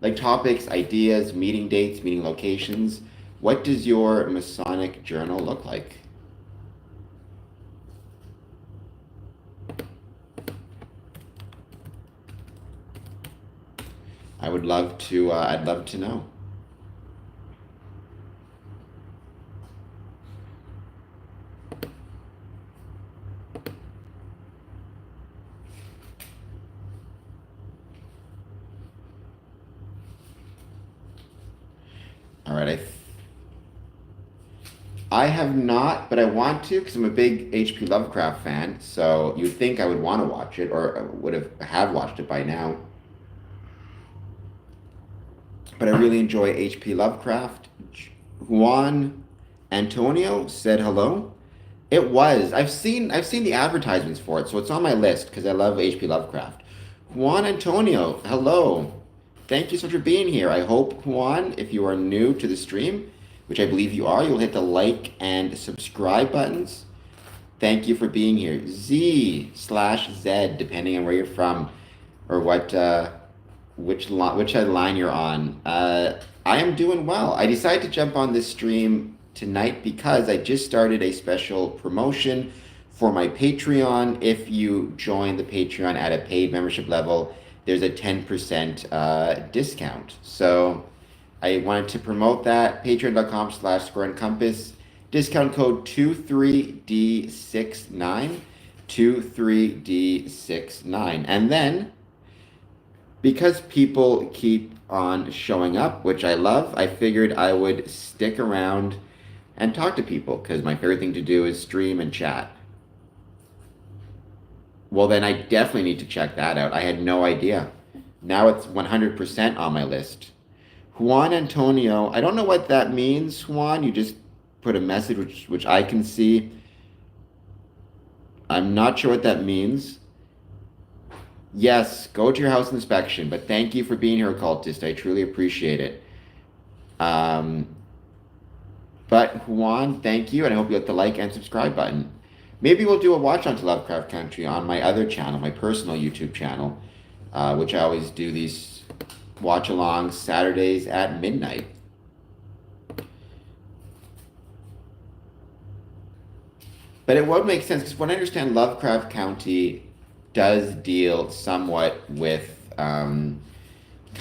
like topics, ideas, meeting dates, meeting locations. What does your Masonic journal look like? I would love to, I'd love to know. All right, I have not, but I want to because I'm a big H.P. Lovecraft fan. So you'd think I would want to watch it, or would have watched it by now. But I really enjoy H.P. Lovecraft. Juan Antonio said hello. It was. I've seen the advertisements for it, so it's on my list because I love H.P. Lovecraft. Juan Antonio, hello. Thank you so much for being here. I hope, Juan, if you are new to the stream, which I believe you are, you'll hit the like and subscribe buttons. Thank you for being here. Z/Z, depending on where you're from or what which line you're on. I am doing well. I decided to jump on this stream tonight because I just started a special promotion for my Patreon. If you join the Patreon at a paid membership level, there's a 10% discount. So I wanted to promote that. Patreon.com/SquareAndCompass. Discount code 23D69. 23D69. And then, because people keep on showing up, which I love, I figured I would stick around and talk to people because my favorite thing to do is stream and chat. Well, then I definitely need to check that out. I had no idea. Now it's 100% on my list. Juan Antonio, I don't know what that means, Juan. You just put a message which I can see. I'm not sure what that means. Yes, go to your house inspection, but thank you for being here, occultist. I truly appreciate it. Um, but Juan, thank you, and I hope you hit the like and subscribe button. Maybe we'll do a watch on to Lovecraft Country on my other channel, my personal YouTube channel, which I always do these watch alongs Saturdays at midnight. But it would make sense because when I understand Lovecraft County does deal somewhat with kind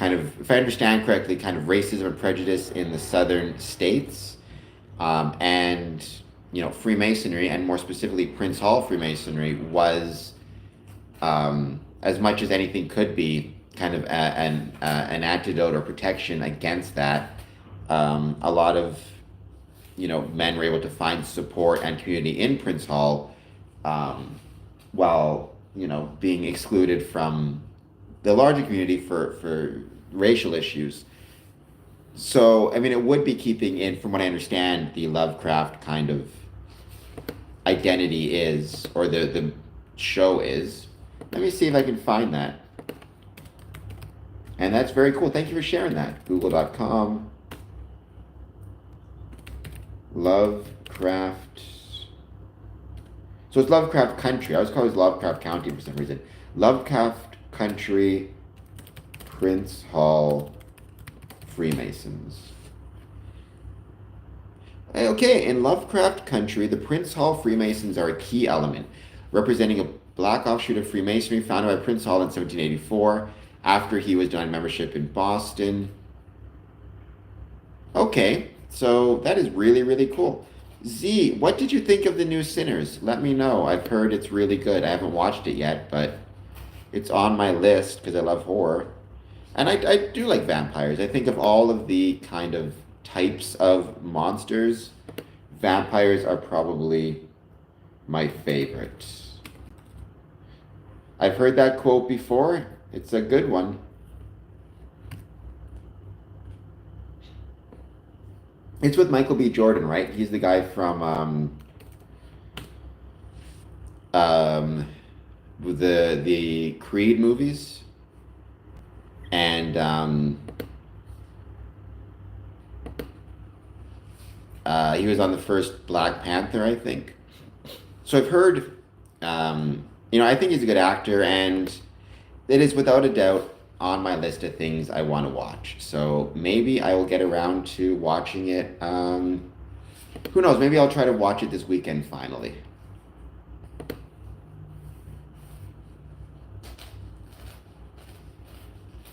of, if I understand correctly, kind of racism and prejudice in the southern states, and Freemasonry, and more specifically Prince Hall Freemasonry, was as much as anything could be kind of an antidote or protection against that. A lot of men were able to find support and community in Prince Hall, while being excluded from the larger community for racial issues. So, I mean, it would be keeping in, from what I understand, the Lovecraft kind of identity is, or the show is. Let me see if I can find that. And that's very cool. Thank you for sharing that. Google.com. Lovecraft. So it's Lovecraft Country. I always call it Lovecraft County for some reason. Lovecraft Country, Prince Hall, Freemasons. Okay, in Lovecraft Country, the Prince Hall Freemasons are a key element, representing a black offshoot of Freemasonry founded by Prince Hall in 1784, after he was denied membership in Boston. Okay, so that is really, really cool. Z, what did you think of the new Sinners? Let me know. I've heard it's really good. I haven't watched it yet, but it's on my list because I love horror. And I do like vampires. I think of all of the kind of types of monsters, vampires are probably my favorite. I've heard that quote before. It's a good one. It's with Michael B. Jordan, right? He's the guy from the Creed movies, and he was on the first Black Panther, I think. So I've heard, I think he's a good actor, and it is without a doubt on my list of things I want to watch. So maybe I will get around to watching it. Who knows? Maybe I'll try to watch it this weekend finally.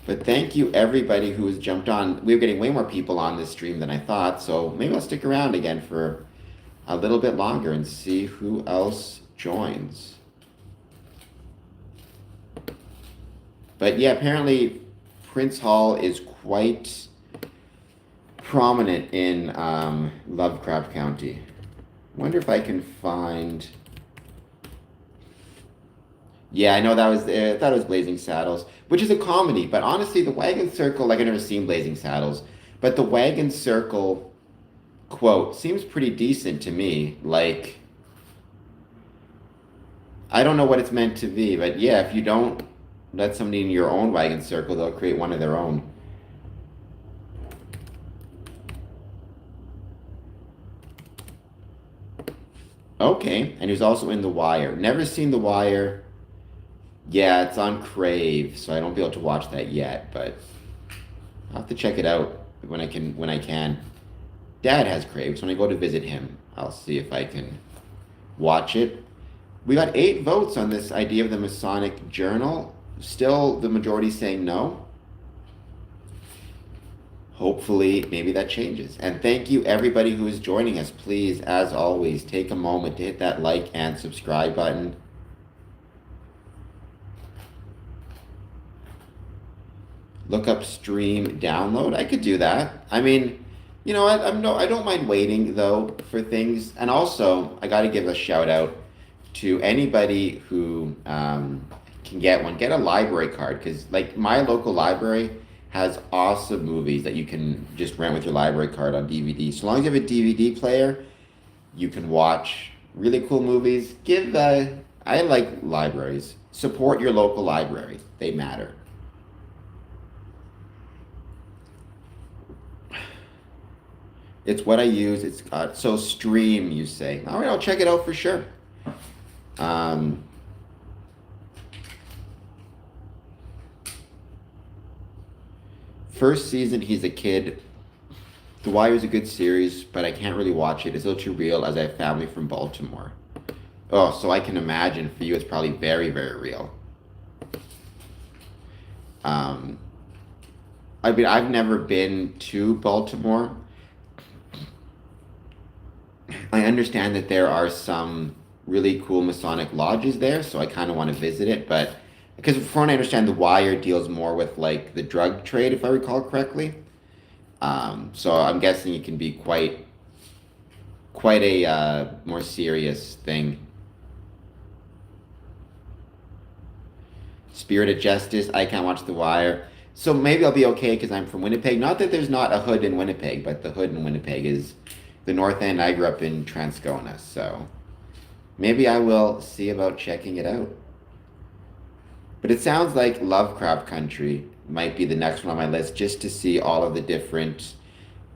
But thank you everybody who has jumped on. We're getting way more people on this stream than I thought, so maybe I'll stick around again for a little bit longer and see who else joins. But yeah, apparently Prince Hall is quite prominent in Lovecraft County. Wonder if I can find. Yeah, I know that was. I thought it was Blazing Saddles, which is a comedy. But honestly, the Wagon Circle, like I've never seen Blazing Saddles, but the Wagon Circle quote seems pretty decent to me. Like, I don't know what it's meant to be, but yeah, if you don't let somebody in your own wagon circle, they'll create one of their own. Okay, and he was also in The Wire. Never seen The Wire. Yeah, it's on Crave, so I don't be able to watch that yet, but I'll have to check it out when I can. Dad has Crave, so when I go to visit him, I'll see if I can watch it. We got 8 votes on this idea of the Masonic Journal. Still, the majority saying no. Hopefully, maybe that changes. And thank you, everybody who is joining us. Please, as always, take a moment to hit that like and subscribe button. Look up stream download. I could do that. I mean, you know, I don't mind waiting though for things. And also, I got to give a shout out to anybody who can get one. Get a library card, because like my local library has awesome movies that you can just rent with your library card on DVD. So long as you have a DVD player, you can watch really cool movies. I like libraries. Support your local library. They matter. It's what I use. It's so stream, you say. All right, I'll check it out for sure. First season, he's a kid. The Wire is a good series, but I can't really watch it. It's a little too real as I have family from Baltimore. Oh, so I can imagine for you it's probably very, very real. I mean, I've never been to Baltimore. I understand that there are some really cool Masonic lodges there, so I kind of want to visit it. But because from what I understand, The Wire deals more with like the drug trade, if I recall correctly. So I'm guessing it can be quite a more serious thing. Spirit of Justice, I can't watch The Wire. So maybe I'll be okay because I'm from Winnipeg. Not that there's not a hood in Winnipeg, but the hood in Winnipeg is the North End. I grew up in Transcona, so maybe I will see about checking it out. But it sounds like Lovecraft Country might be the next one on my list, just to see all of the different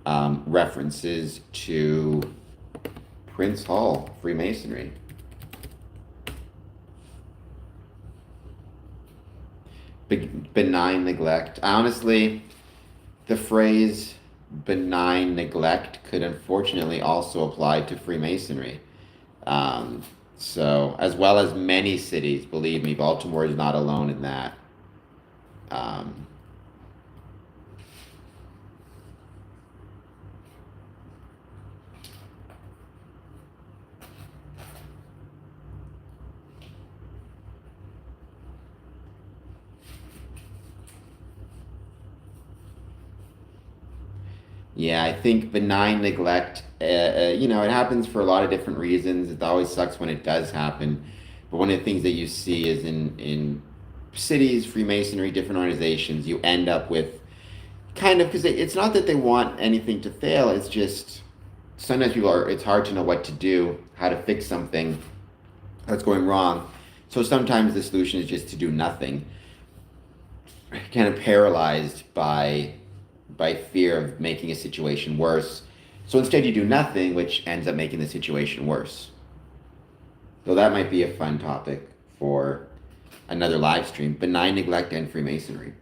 references to Prince Hall, Freemasonry. Benign neglect. Honestly, the phrase benign neglect could unfortunately also apply to Freemasonry. So, as well as many cities, believe me, Baltimore is not alone in that. Um, Yeah, I think benign neglect, it happens for a lot of different reasons. It always sucks when it does happen. But one of the things that you see is in cities, Freemasonry, different organizations, you end up with kind of, because it's not that they want anything to fail, it's just sometimes it's hard to know what to do, how to fix something that's going wrong. So sometimes the solution is just to do nothing, kind of paralyzed by fear of making a situation worse. So instead you do nothing, which ends up making the situation worse. So that might be a fun topic for another live stream. Benign neglect and Freemasonry.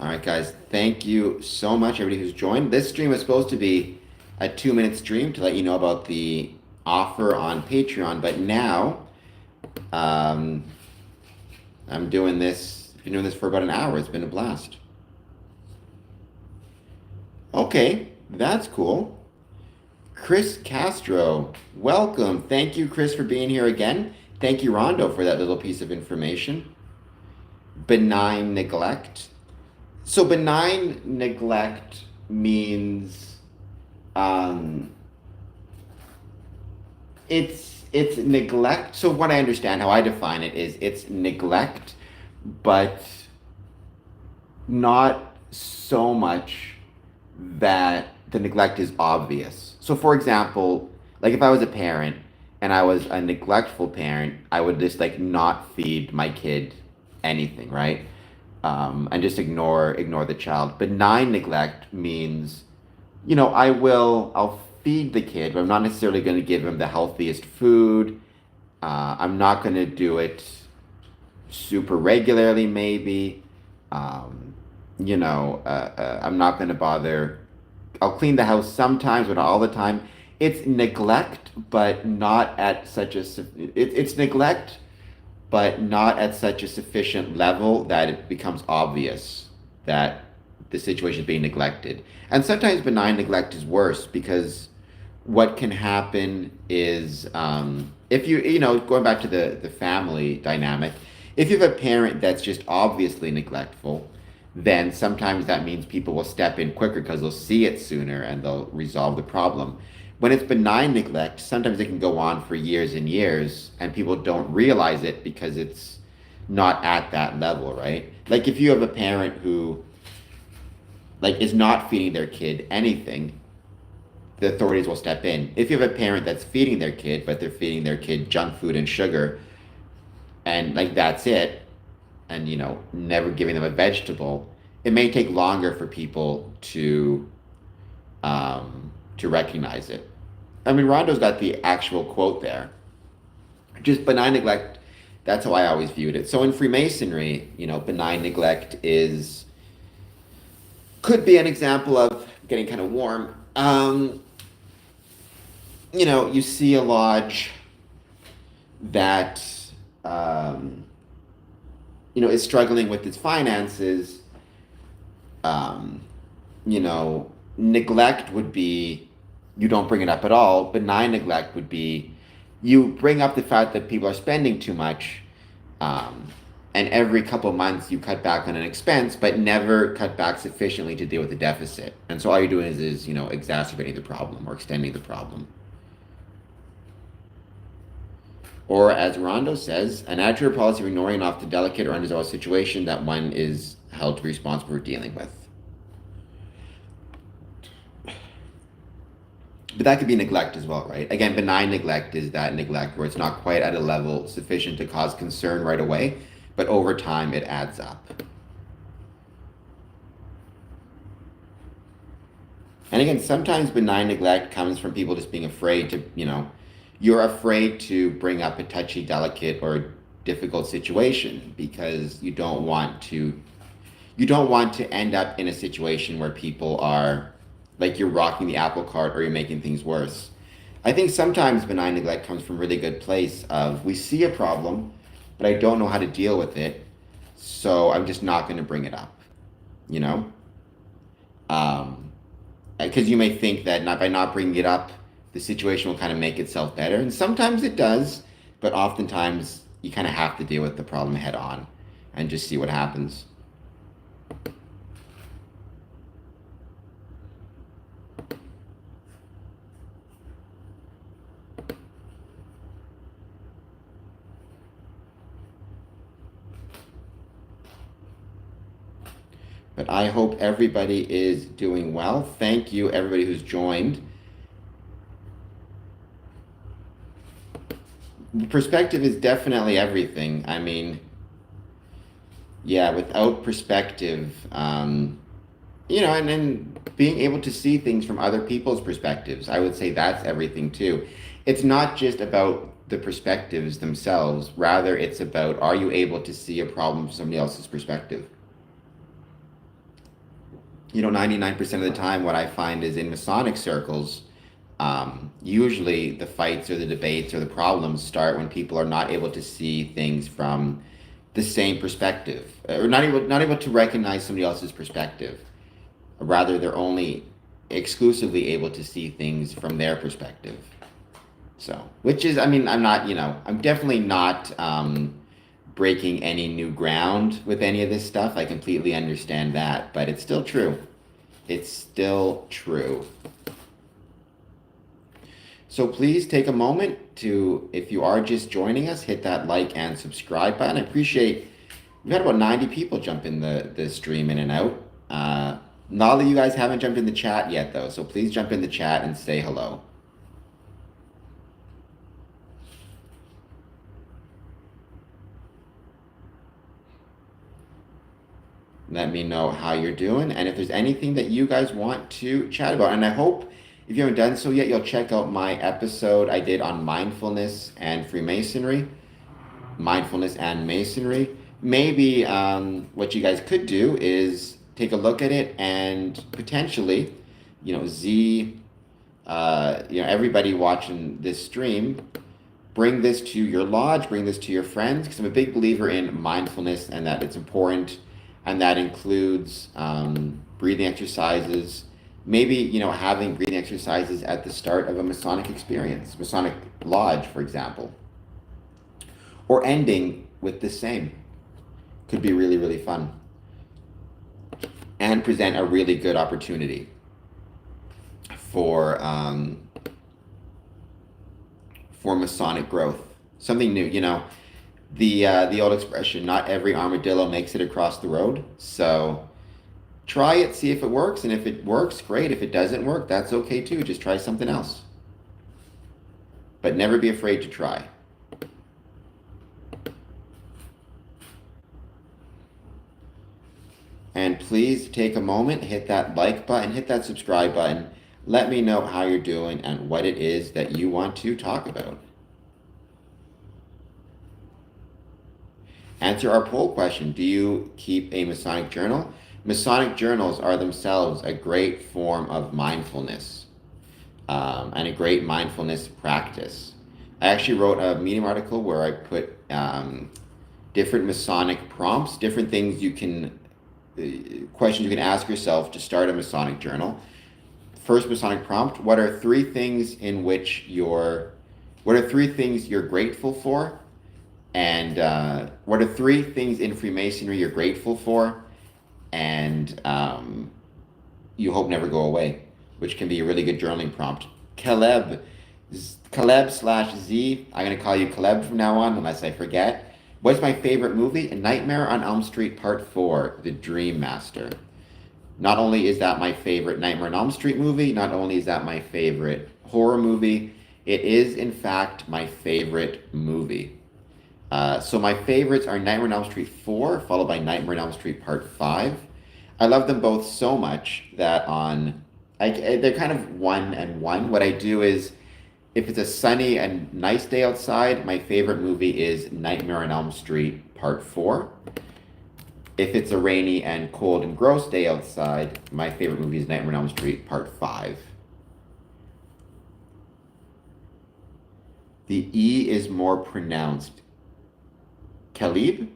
All right, guys. Thank you so much, everybody who's joined. This stream was supposed to be a 2-minute stream to let you know about the offer on Patreon, but now um, I'm doing this. Been doing this for about an hour. It's been a blast. Okay, that's cool. Chris Castro, welcome. Thank you, Chris, for being here again. Thank you, Rondo, for that little piece of information. Benign neglect. So benign neglect means um, it's neglect. So what I understand, how I define it is it's neglect, but not so much that the neglect is obvious. So for example, like if I was a parent and I was a neglectful parent, I would just like not feed my kid anything, right? And just ignore the child. Benign neglect means, I'll feed the kid, but I'm not necessarily going to give him the healthiest food. I'm not going to do it super regularly, maybe. I'm not going to bother. I'll clean the house sometimes, but not all the time. It's neglect, but not at such a. It's neglect, but not at such a sufficient level that it becomes obvious that the situation is being neglected. And sometimes benign neglect is worse because what can happen is if going back to the family dynamic, if you have a parent that's just obviously neglectful, then sometimes that means people will step in quicker because they'll see it sooner and they'll resolve the problem. When it's benign neglect, sometimes it can go on for years and years and people don't realize it because it's not at that level, right? Like if you have a parent who like is not feeding their kid anything, the authorities will step in. If you have a parent that's feeding their kid, but they're feeding their kid junk food and sugar, and like that's it, and never giving them a vegetable, it may take longer for people to recognize it. I mean, Rondo's got the actual quote there. Just benign neglect. That's how I always viewed it. So in Freemasonry, benign neglect could be an example of getting kind of warm. You see a lodge that is struggling with its finances. Neglect would be you don't bring it up at all. Benign neglect would be you bring up the fact that people are spending too much, and every couple of months you cut back on an expense, but never cut back sufficiently to deal with the deficit. And so all you're doing is exacerbating the problem or extending the problem. Or as Rondo says, an attitude or policy of ignoring off the delicate or unresolved situation that one is held to be responsible for dealing with. But that could be neglect as well, right? Again, benign neglect is that neglect where it's not quite at a level sufficient to cause concern right away, but over time it adds up. And again, sometimes benign neglect comes from people just being afraid to, you're afraid to bring up a touchy, delicate, or difficult situation because you don't want to end up in a situation where people are like you're rocking the apple cart or you're making things worse. I think sometimes benign neglect comes from a really good place of we see a problem, but I don't know how to deal with it, so I'm just not going to bring it up, because you may think that by not bringing it up, the situation will kind of make itself better, and sometimes it does, but oftentimes you kind of have to deal with the problem head on and just see what happens. But I hope everybody is doing well. Thank you, everybody who's joined. Perspective is definitely everything. I mean, yeah, without perspective, and being able to see things from other people's perspectives. I would say that's everything too. It's not just about the perspectives themselves, rather, it's about, are you able to see a problem from somebody else's perspective? 99% of the time, what I find is in Masonic circles, usually the fights or the debates or the problems start when people are not able to see things from the same perspective, or not able to recognize somebody else's perspective. Rather, they're only exclusively able to see things from their perspective. So, which is, I mean, I'm definitely not breaking any new ground with any of this stuff. I completely understand that, but it's still true. It's still true. So please take a moment to, if you are just joining us, hit that like and subscribe button. I appreciate, we've had about 90 people jump in the stream in and out. Not that you guys haven't jumped in the chat yet, though, so please jump in the chat and say hello. Let me know how you're doing, and if there's anything that you guys want to chat about. And I hope, if you haven't done so yet, you'll check out my episode I did on mindfulness and Freemasonry. Mindfulness and Masonry. Maybe what you guys could do is take a look at it and potentially, everybody watching this stream, bring this to your lodge, bring this to your friends, because I'm a big believer in mindfulness and that it's important, and that includes breathing exercises. Maybe, having breathing exercises at the start of a Masonic experience, Masonic lodge, for example, or ending with the same. Could be really, really fun and present a really good opportunity for Masonic growth. Something new, the old expression, not every armadillo makes it across the road. So try it, see if it works, and if it works, great. If it doesn't work, that's okay too. Just try something else. But never be afraid to try. And please take a moment, hit that like button, hit that subscribe button. Let me know how you're doing and what it is that you want to talk about. Answer our poll question. Do you keep a Masonic journal? Masonic journals are themselves a great form of mindfulness and a great mindfulness practice. I actually wrote a Medium article where I put different Masonic prompts, different things questions you can ask yourself to start a Masonic journal. First Masonic prompt: what are three things you're grateful for? And what are three things in Freemasonry you're grateful for and you hope never go away? Which can be a really good journaling prompt. Caleb /Z, I'm going to call you Caleb from now on unless I forget. What's my favorite movie? A Nightmare on Elm Street Part 4, The Dream Master. Not only is that my favorite Nightmare on Elm Street movie, not only is that my favorite horror movie, it is in fact my favorite movie. So my favorites are Nightmare on Elm Street 4, followed by Nightmare on Elm Street Part 5. I love them both so much that they're kind of one and one. What I do is, if it's a sunny and nice day outside, my favorite movie is Nightmare on Elm Street Part 4. If it's a rainy and cold and gross day outside, my favorite movie is Nightmare on Elm Street Part 5. The E is more pronounced. Caleb?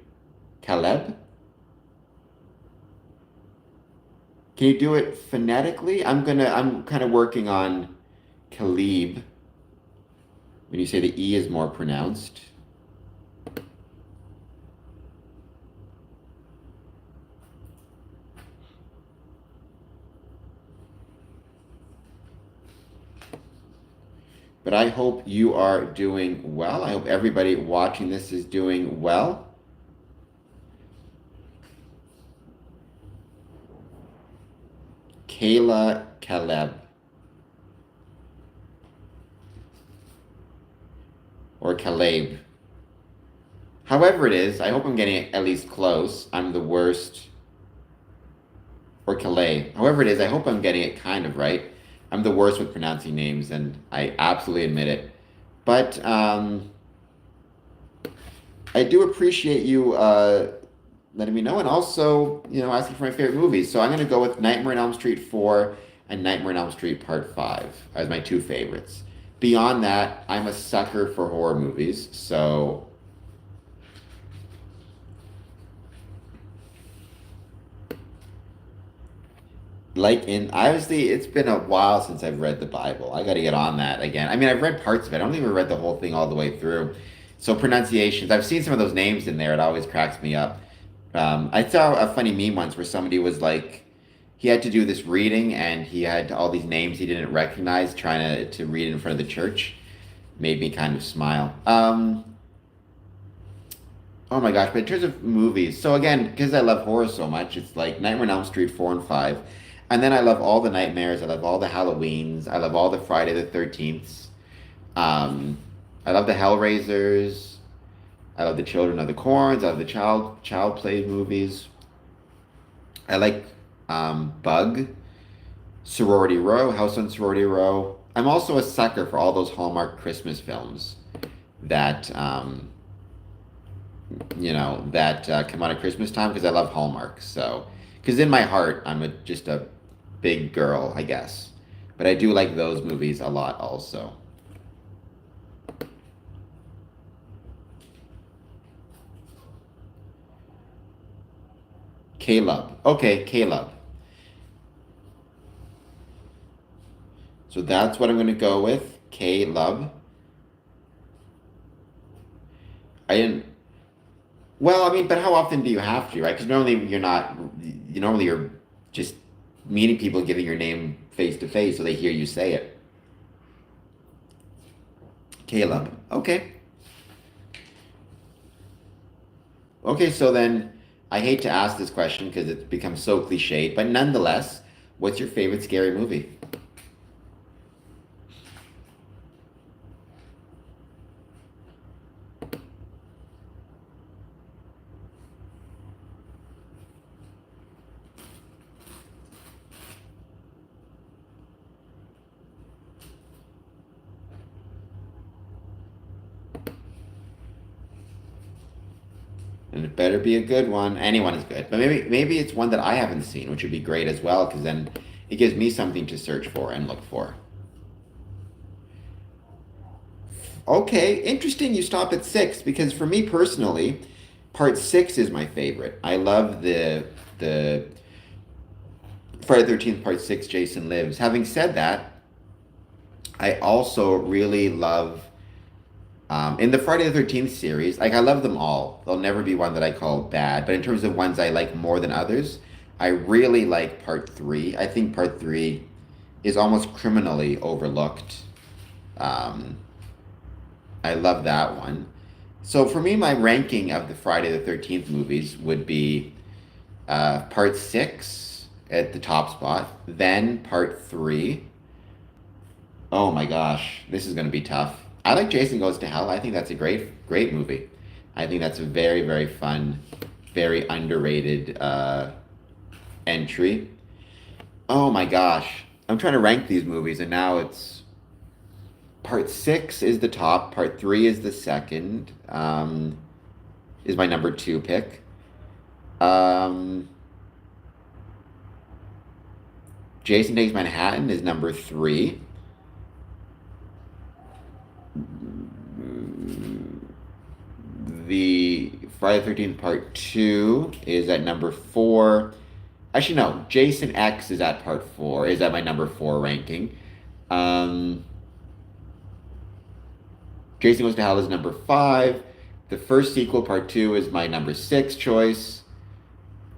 Can you do it phonetically? I'm kind of working on Caleb. When you say the E is more pronounced. But I hope you are doing well. I hope everybody watching this is doing well. Kayla Caleb. Or Caleb. However it is, I hope I'm getting it at least close. I'm the worst or Calais. However it is, I hope I'm getting it kind of right. I'm the worst with pronouncing names, and I absolutely admit it. But I do appreciate you letting me know, and also, asking for my favorite movies. So I'm going to go with Nightmare on Elm Street 4 and Nightmare on Elm Street Part 5 as my two favorites. Beyond that, I'm a sucker for horror movies, so obviously it's been a while since I've read the Bible. I got to get on that again. I mean, I've read parts of it. I don't even read the whole thing all the way through. So pronunciations, I've seen some of those names in there. It always cracks me up. I saw a funny meme once where somebody was like, he had to do this reading and he had all these names he didn't recognize trying to read in front of the church. Made me kind of smile. Oh my gosh, but in terms of movies, so again, because I love horror so much, it's like Nightmare on Elm Street 4 and 5. And then I love all the Nightmares, I love all the Halloweens, I love all the Friday the 13th. Um, I love the Hellraisers, I love the Children of the Corns, I love the child play movies. I like Bug, Sorority Row, House on Sorority Row. I'm also a sucker for all those Hallmark Christmas films that come out at Christmas time because I love Hallmark. So, because in my heart, just a big girl, I guess. But I do like those movies a lot also. Caleb. Okay, Caleb. So that's what I'm going to go with. Caleb. I didn't. Well, I mean, but how often do you have to, right? Because normally you're not. Normally you're just meeting people, giving your name face to face, so they hear you say it. Caleb. Okay. Okay, so then I hate to ask this question because it's become so cliched, but nonetheless, what's your favorite scary movie? And it better be a good one. Anyone is good, but maybe it's one that I haven't seen, which would be great as well, because then it gives me something to search for and look for. Okay, interesting. You stop at six because for me personally, part six is my favorite. I love the Friday 13th part six. Jason Lives. Having said that, I also really love in the Friday the 13th series. Like I love them all. There'll never be one that I call bad. But in terms of ones I like more than others, I really like part three. I think part three is almost criminally overlooked. Um, I love that one. So for me, my ranking of the Friday the 13th movies would be part six at the top spot, then part three. Oh my gosh, this is going to be tough. I like Jason Goes to Hell. I think that's a great movie. I think that's a very, very fun, very underrated entry. Oh my gosh, I'm trying to rank these movies, and now it's part six is the top, part three is the second, is my number two pick. Um, Jason Takes Manhattan is number three. The Friday the 13th Part 2 is at number 4. Actually, no. Jason X is at Part 4, is at my number 4 ranking. Um, Jason Goes to Hell is number 5. The first sequel, Part 2, is my number 6 choice.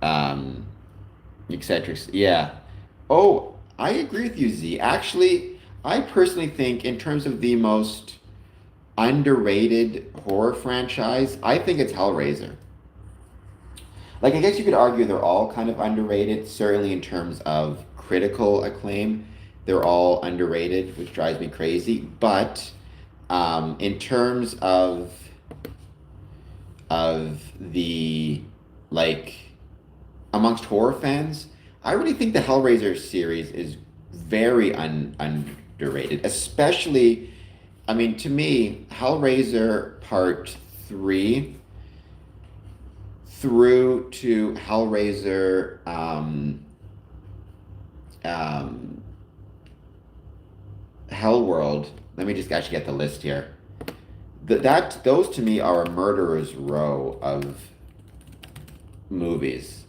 Um, etc. Yeah. Oh, I agree with you, Z. Actually, I personally think, in terms of the most underrated horror franchise, I think it's Hellraiser. Like, I guess you could argue they're all kind of underrated, certainly in terms of critical acclaim. They're all underrated, which drives me crazy. But in terms of the, like, amongst horror fans, I really think the Hellraiser series is very underrated, especially, I mean, to me, Hellraiser Part 3 through to Hellraiser um, Hellworld. Let me just actually get the list here. Those to me are a murderer's row of movies.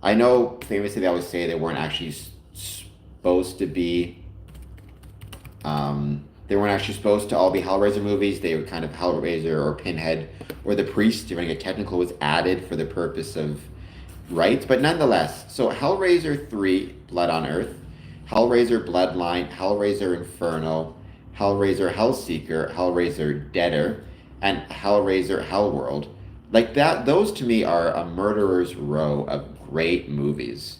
I know famously they always say they weren't actually supposed to be. They weren't actually supposed to all be Hellraiser movies. They were kind of Hellraiser or Pinhead or The Priest, if you want to get technical, was added for the purpose of rights. But nonetheless, so Hellraiser 3, Blood on Earth, Hellraiser Bloodline, Hellraiser Inferno, Hellraiser Hellseeker, Hellraiser Deader, and Hellraiser Hellworld. Like that, those to me are a murderer's row of great movies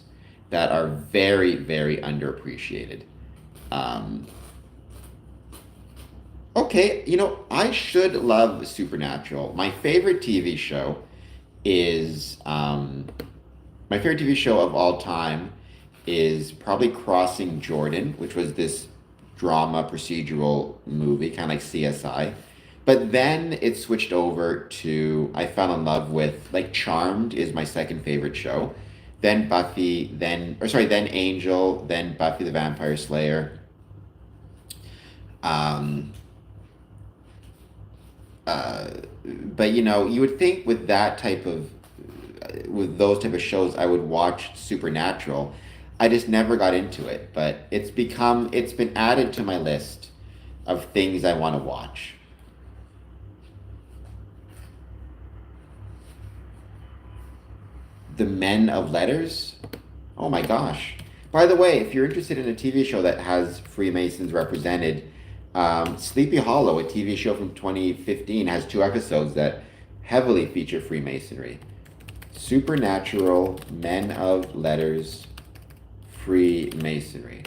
that are very, very underappreciated. Um, okay, I should love Supernatural. Is my favorite TV show of all time is probably Crossing Jordan, which was this drama procedural movie, kind of like CSI. But then it switched over to, I fell in love with, like, Charmed is my second favorite show. Then Buffy, then Angel, then Buffy the Vampire Slayer. Um, uh, but you would think with those type of shows, I would watch Supernatural. I just never got into it, but it's been added to my list of things I want to watch. The Men of Letters. Oh my gosh. By the way, if you're interested in a TV show that has Freemasons represented, Sleepy Hollow, a TV show from 2015, has two episodes that heavily feature Freemasonry. Supernatural, Men of Letters, Freemasonry.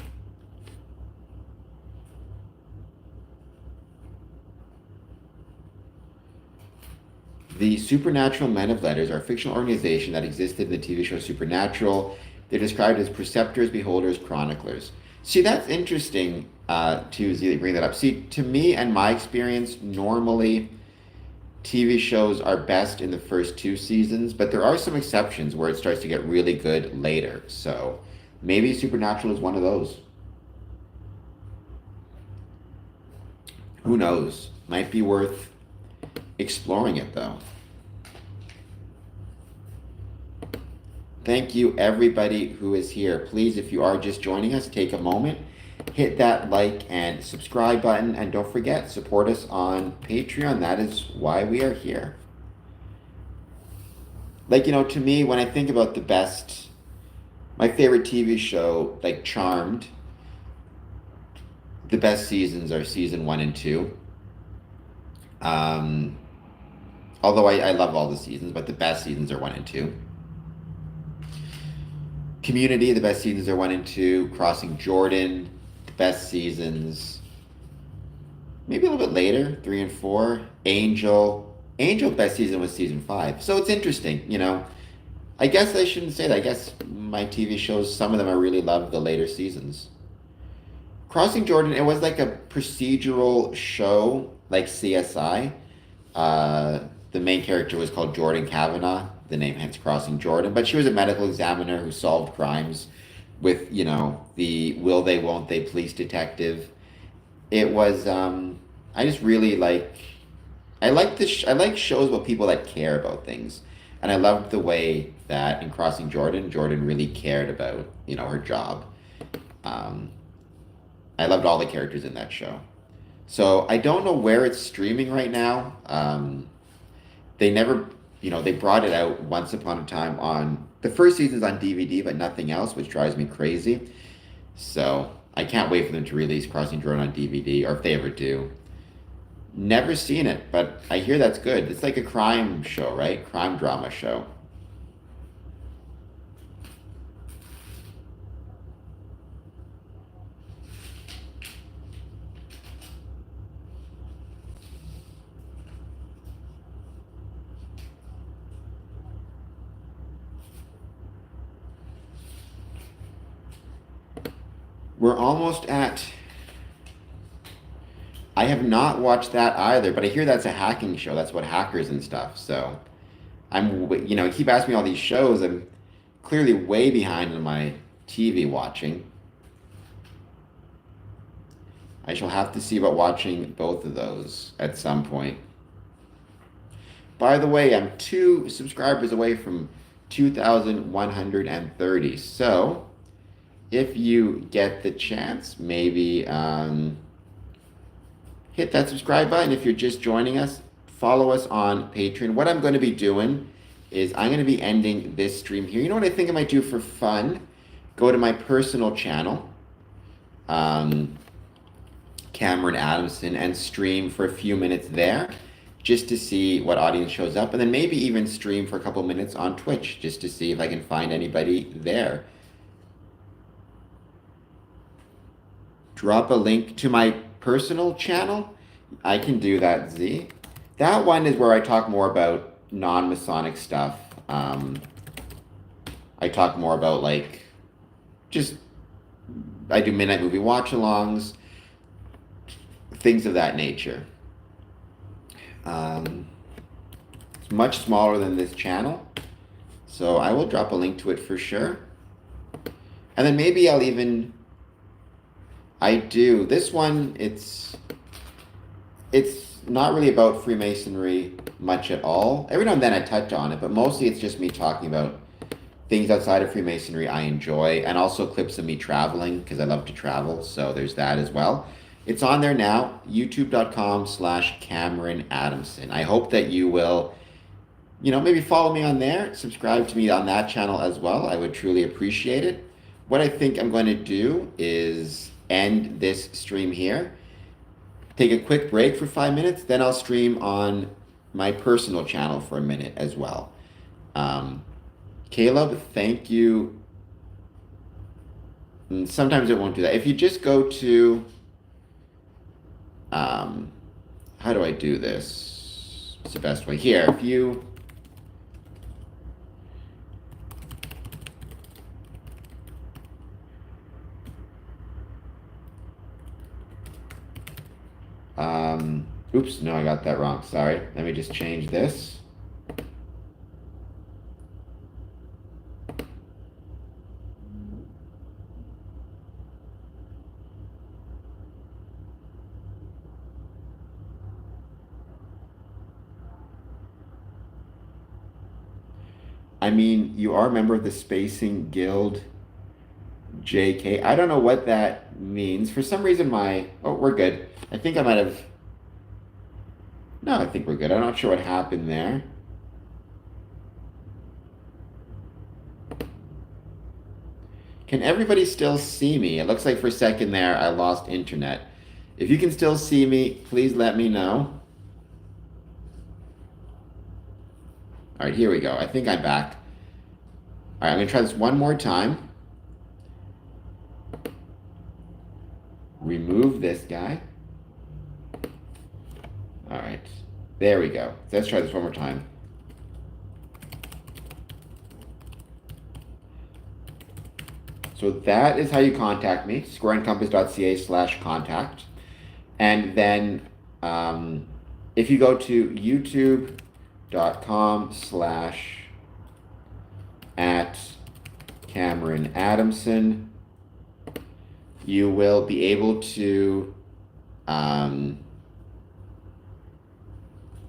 The Supernatural Men of Letters are a fictional organization that existed in the TV show Supernatural. They're described as preceptors, beholders, chroniclers. See, that's interesting to see that you bring that up. See, to me and my experience, normally TV shows are best in the first two seasons, but there are some exceptions where it starts to get really good later. So maybe Supernatural is one of those. Who knows? Might be worth exploring it though. Thank you, everybody who is here. Please, if you are just joining us, take a moment, hit that like and subscribe button, and don't forget, support us on Patreon. That is why we are here. Like, to me, when I think about my favorite TV show, like Charmed, the best seasons are season 1 and 2. Um, Although I love all the seasons, but the best seasons are 1 and 2. Community, the best seasons are 1 and 2. Crossing Jordan, the best seasons, maybe a little bit later, 3 and 4. Angel, best season was season 5. So it's interesting. I guess I shouldn't say that. I guess my TV shows, some of them I really love the later seasons. Crossing Jordan, it was like a procedural show, like CSI. The main character was called Jordan Kavanaugh, the name hence Crossing Jordan, but she was a medical examiner who solved crimes with, the will they, won't they police detective. It was, I just really I like shows about people that care about things. And I loved the way that in Crossing Jordan, Jordan really cared about, her job. Um, I loved all the characters in that show. So I don't know where it's streaming right now. They never, they brought it out once upon a time on the first season's on DVD, but nothing else, which drives me crazy. So I can't wait for them to release Crossing Jordan on DVD, or if they ever do. Never seen it, but I hear that's good. It's like a crime show, right? Crime drama show. We're almost at. I have not watched that either, but I hear that's a hacking show. That's what hackers and stuff. So I keep asking me all these shows. I'm clearly way behind on my TV watching. I shall have to see about watching both of those at some point. By the way, I'm 2 subscribers away from 2,130. So if you get the chance, maybe hit that subscribe button. If you're just joining us, follow us on Patreon. What I'm going to be doing is I'm going to be ending this stream here. You know what I think I might do for fun? Go to my personal channel, Cameron Adamson, and stream for a few minutes there just to see what audience shows up. And then maybe even stream for a couple minutes on Twitch just to see if I can find anybody there. Drop a link to my personal channel. I can do that, Z. That one is where I talk more about non-Masonic stuff. I talk more about I do midnight movie watch-alongs, things of that nature. It's much smaller than this channel, so I will drop a link to it for sure. And then maybe I do. This one, it's not really about Freemasonry much at all. Every now and then I touch on it, but mostly it's just me talking about things outside of Freemasonry I enjoy, and also clips of me traveling, because I love to travel, so there's that as well. It's on there now, youtube.com/Cameron Adamson. I hope that you will, maybe follow me on there, subscribe to me on that channel as well. I would truly appreciate it. What I think I'm going to do is end this stream here, take a quick break for 5 minutes, then I'll stream on my personal channel for a minute as well. Caleb, thank you. And sometimes it won't do that. If you just go to, how do I do this? What's the best way? Here, if you, oops, no, I got that wrong. Sorry. Let me just change this. I mean, you are a member of the Spacing Guild, JK. I don't know what that means. For some reason, oh, we're good. I think I might have, no, I think we're good. I'm not sure what happened there. Can everybody still see me? It looks like for a second there, I lost internet. If you can still see me, please let me know. All right, here we go. I think I'm back. All right, I'm gonna try this one more time. Remove this guy. All right, there we go. Let's try this one more time. So that is how you contact me, squareandcompass.ca/contact. And then if you go to youtube.com/@Cameron Adamson, you will be able to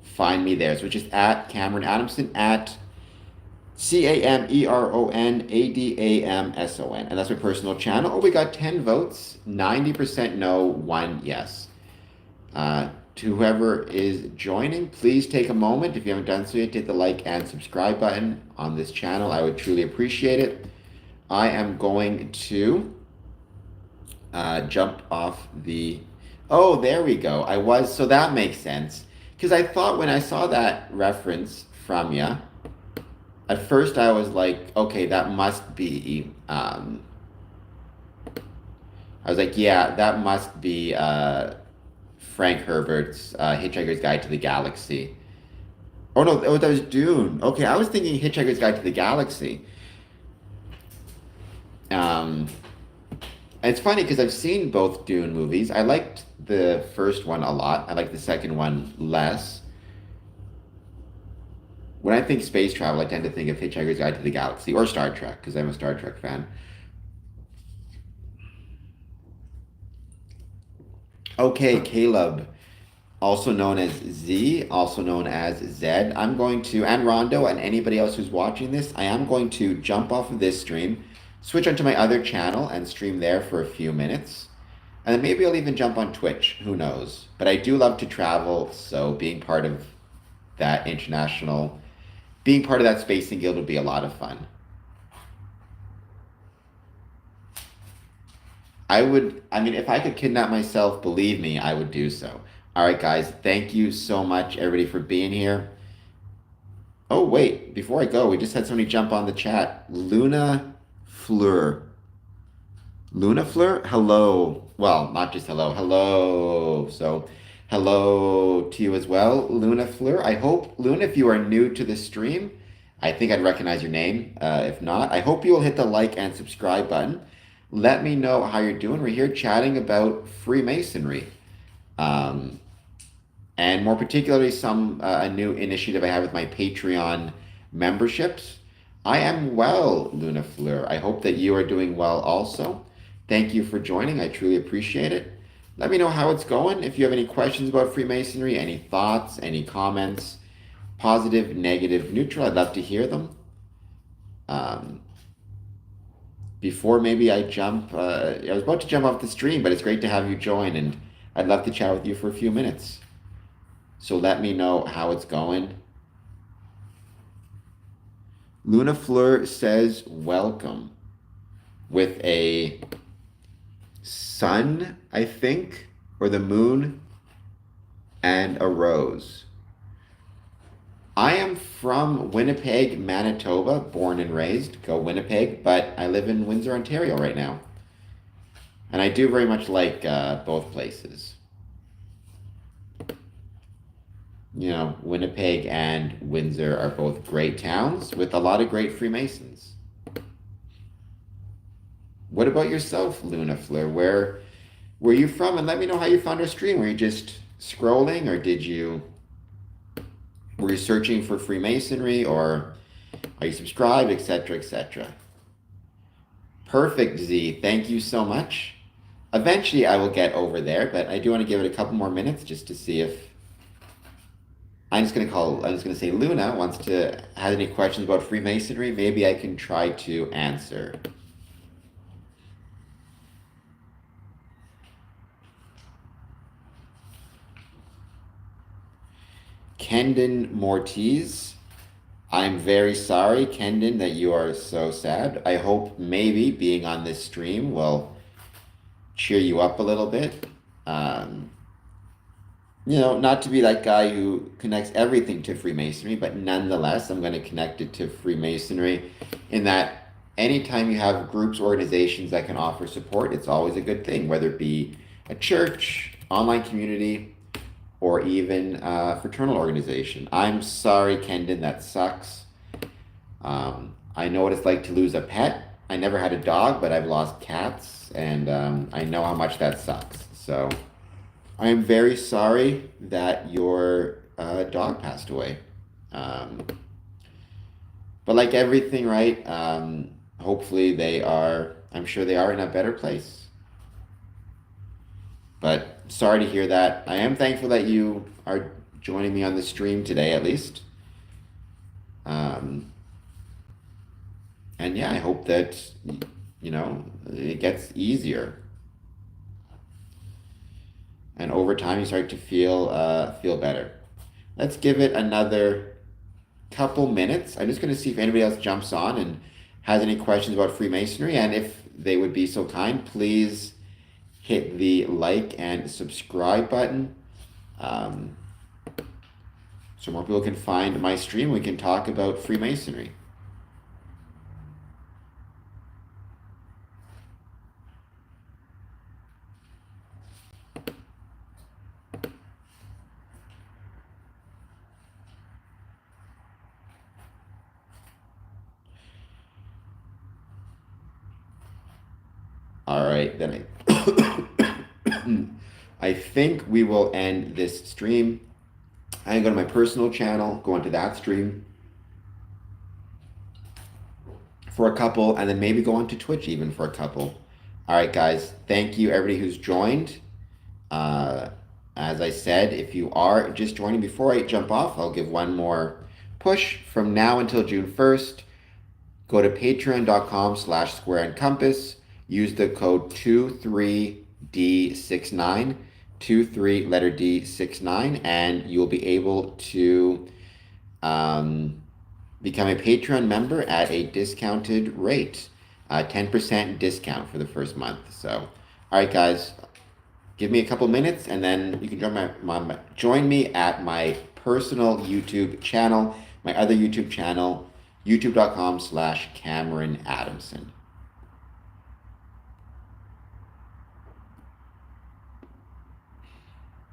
find me there. So it's just @Cameron Adamson, CameronAdamson. And that's my personal channel. Oh, we got 10 votes, 90% no, 1 yes. To whoever is joining, please take a moment. If you haven't done so yet, hit the like and subscribe button on this channel. I would truly appreciate it. I am going to jump off the, oh, there we go. So that makes sense. Because I thought when I saw that reference from you, at first I was like, okay, that must be, I was like, yeah, that must be Frank Herbert's Hitchhiker's Guide to the Galaxy. Oh no, that was Dune. Okay, I was thinking Hitchhiker's Guide to the Galaxy. it's funny because I've seen both Dune movies. I liked the first one a lot. I like the second one less. When I think space travel, I tend to think of Hitchhiker's Guide to the Galaxy or Star Trek because I'm a Star Trek fan. Okay, Caleb, also known as Z, also known as Zed. I'm going to, and Rondo, and anybody else who's watching this, I am going to jump off of this stream, switch onto my other channel, and stream there for a few minutes. And then maybe I'll even jump on Twitch. Who knows? But I do love to travel, so being part of that international, being part of that spacing guild would be a lot of fun. I mean, if I could kidnap myself, believe me, I would do so. All right, guys, thank you so much, everybody, for being here. Oh, wait, before I go, we just had somebody jump on the chat. Luna Fleur. Luna Fleur, hello. Well, not just hello, hello. So, hello to you as well, Luna Fleur. I hope, Luna, if you are new to the stream, I think I'd recognize your name. If not, I hope you will hit the like and subscribe button. Let me know how you're doing. We're here chatting about Freemasonry. Um, and more particularly, some a new initiative I have with my Patreon memberships. I am well, Luna Fleur. I hope that you are doing well also. Thank you for joining. I truly appreciate it. Let me know how it's going. If you have any questions about Freemasonry, any thoughts, any comments, positive, negative, neutral, I'd love to hear them. Before maybe I jump, I was about to jump off the stream, but it's great to have you join, and I'd love to chat with you for a few minutes. So let me know how it's going. Luna Fleur says welcome with a sun, I think, or the moon, and a rose. I am from Winnipeg, Manitoba, born and raised. Go Winnipeg, but I live in Windsor, Ontario right now. And I do very much like both places. You know, Winnipeg and Windsor are both great towns with a lot of great Freemasons. What about yourself, Luna Fleur? Where were you from? And let me know how you found our stream. Were you just scrolling, or were you searching for Freemasonry, or are you subscribed, etc., etc.? Perfect, Z. Thank you so much. Eventually, I will get over there, but I do want to give it a couple more minutes just to see if I'm just gonna say Luna has any questions about Freemasonry. Maybe I can try to answer. Kendon Mortiz, I'm very sorry, Kendon, that you are so sad. I hope maybe being on this stream will cheer you up a little bit. You know, not to be that guy who connects everything to Freemasonry, but nonetheless, I'm going to connect it to Freemasonry in that anytime you have groups, organizations that can offer support, it's always a good thing, whether it be a church, online community, or even a fraternal organization. I'm sorry, Kendon, that sucks. I know what it's like to lose a pet. I never had a dog, but I've lost cats, and I know how much that sucks. So I am very sorry that your dog passed away. But like everything, right? Hopefully I'm sure they are in a better place. But sorry to hear that. I am thankful that you are joining me on the stream today, at least. And yeah, I hope that, you know, it gets easier. And over time, you start to feel better. Let's give it another couple minutes. I'm just going to see if anybody else jumps on and has any questions about Freemasonry. And if they would be so kind, please hit the like and subscribe button. So more people can find my stream. We can talk about Freemasonry. All right, then I think we will end this stream. I go to my personal channel, go into that stream for a couple, and then maybe go onto Twitch even for a couple. All right, guys. Thank you, everybody who's joined. As I said, if you are just joining, before I jump off, I'll give one more push. From now until June 1st, go to patreon.com/square and compass. Use the code 23D69, 23 letter D69, and you'll be able to become a Patreon member at a discounted rate, 10% discount for the first month. So, all right, guys, give me a couple minutes, and then you can join me at my personal YouTube channel, my other YouTube channel, youtube.com/Cameron Adamson.